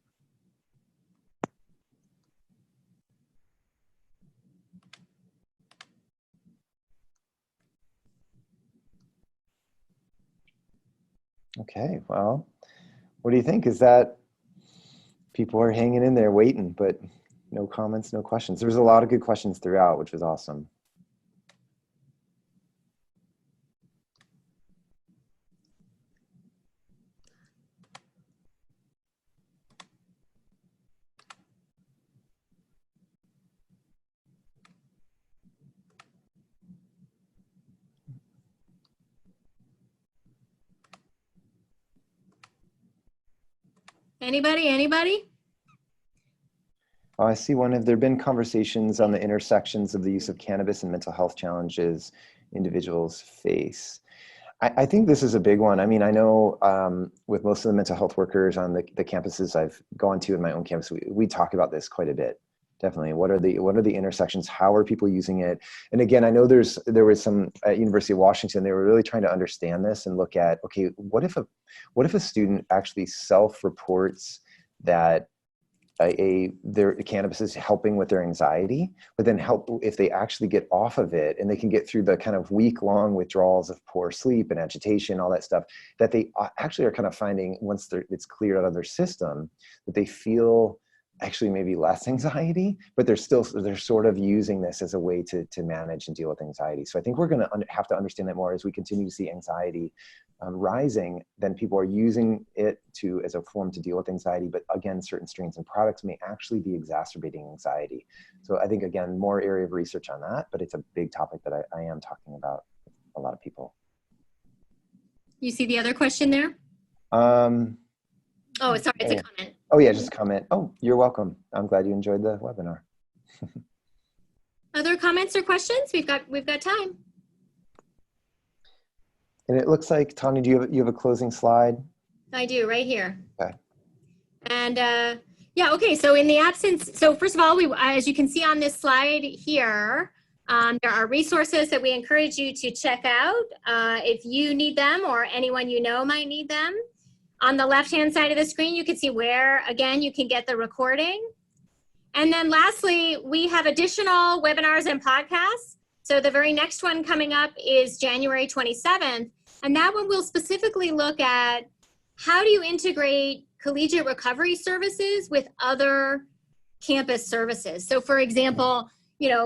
Okay. Well, what do you think? Is that people are hanging in there waiting, but no comments, no questions. There was a lot of good questions throughout, which was awesome. Anybody? Oh, I see one. Have there been conversations on the intersections of the use of cannabis and mental health challenges individuals face? I think this is a big one. I mean, I know with most of the mental health workers on the campuses I've gone to in my own campus, we talk about this quite a bit. Definitely. What are the intersections? How are people using it? And again, I know there was some at University of Washington, they were really trying to understand this and look at, okay, what if a student actually self-reports that their cannabis is helping with their anxiety, but then if they actually get off of it and they can get through the kind of week-long withdrawals of poor sleep and agitation, all that stuff, that they actually are kind of finding once it's cleared out of their system, that they feel actually maybe less anxiety, but they're sort of using this as a way to manage and deal with anxiety. So I think we're going to have to understand that more as we continue to see anxiety rising. Then people are using it as a form to deal with anxiety, but again, certain strains and products may actually be exacerbating anxiety. So I think, again, more area of research on that, but it's a big topic that I am talking about with a lot of people. You see the other question there? Oh, sorry, it's a comment. Oh yeah, just a comment. Oh, you're welcome. I'm glad you enjoyed the webinar. Other comments or questions? We've got time. And it looks like, Tanya, do you have a closing slide? I do, right here. Okay. And yeah, okay. So in the absence, so first of all, as you can see on this slide here, there are resources that we encourage you to check out if you need them or anyone you know might need them. On the left-hand side of the screen, you can see where, again, you can get the recording. And then lastly, we have additional webinars and podcasts. So the very next one coming up is January 27th. And that one will specifically look at how do you integrate collegiate recovery services with other campus services. So for example,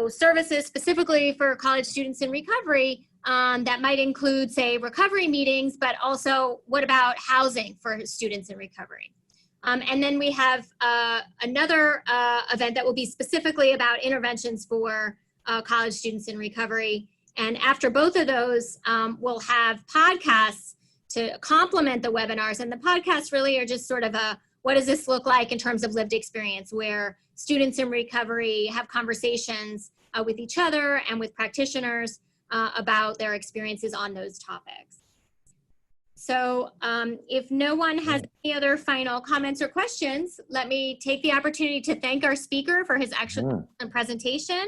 services specifically for college students in recovery, that might include, say, recovery meetings, but also what about housing for students in recovery? And then we have another event that will be specifically about interventions for college students in recovery. And after both of those, we'll have podcasts to complement the webinars. And the podcasts really are just sort of a, what does this look like in terms of lived experience, where students in recovery have conversations with each other and with practitioners about their experiences on those topics. So if no one has any other final comments or questions, let me take the opportunity to thank our speaker for his excellent presentation,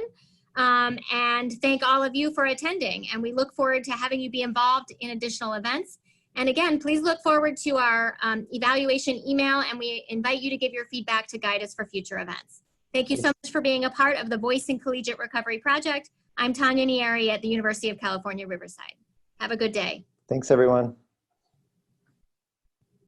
and thank all of you for attending. And we look forward to having you be involved in additional events. And again, please look forward to our evaluation email, and we invite you to give your feedback to guide us for future events. Thank you so much for being a part of the Voice in Collegiate Recovery Project. I'm Tanya Nieri at the University of California, Riverside. Have a good day. Thanks, everyone.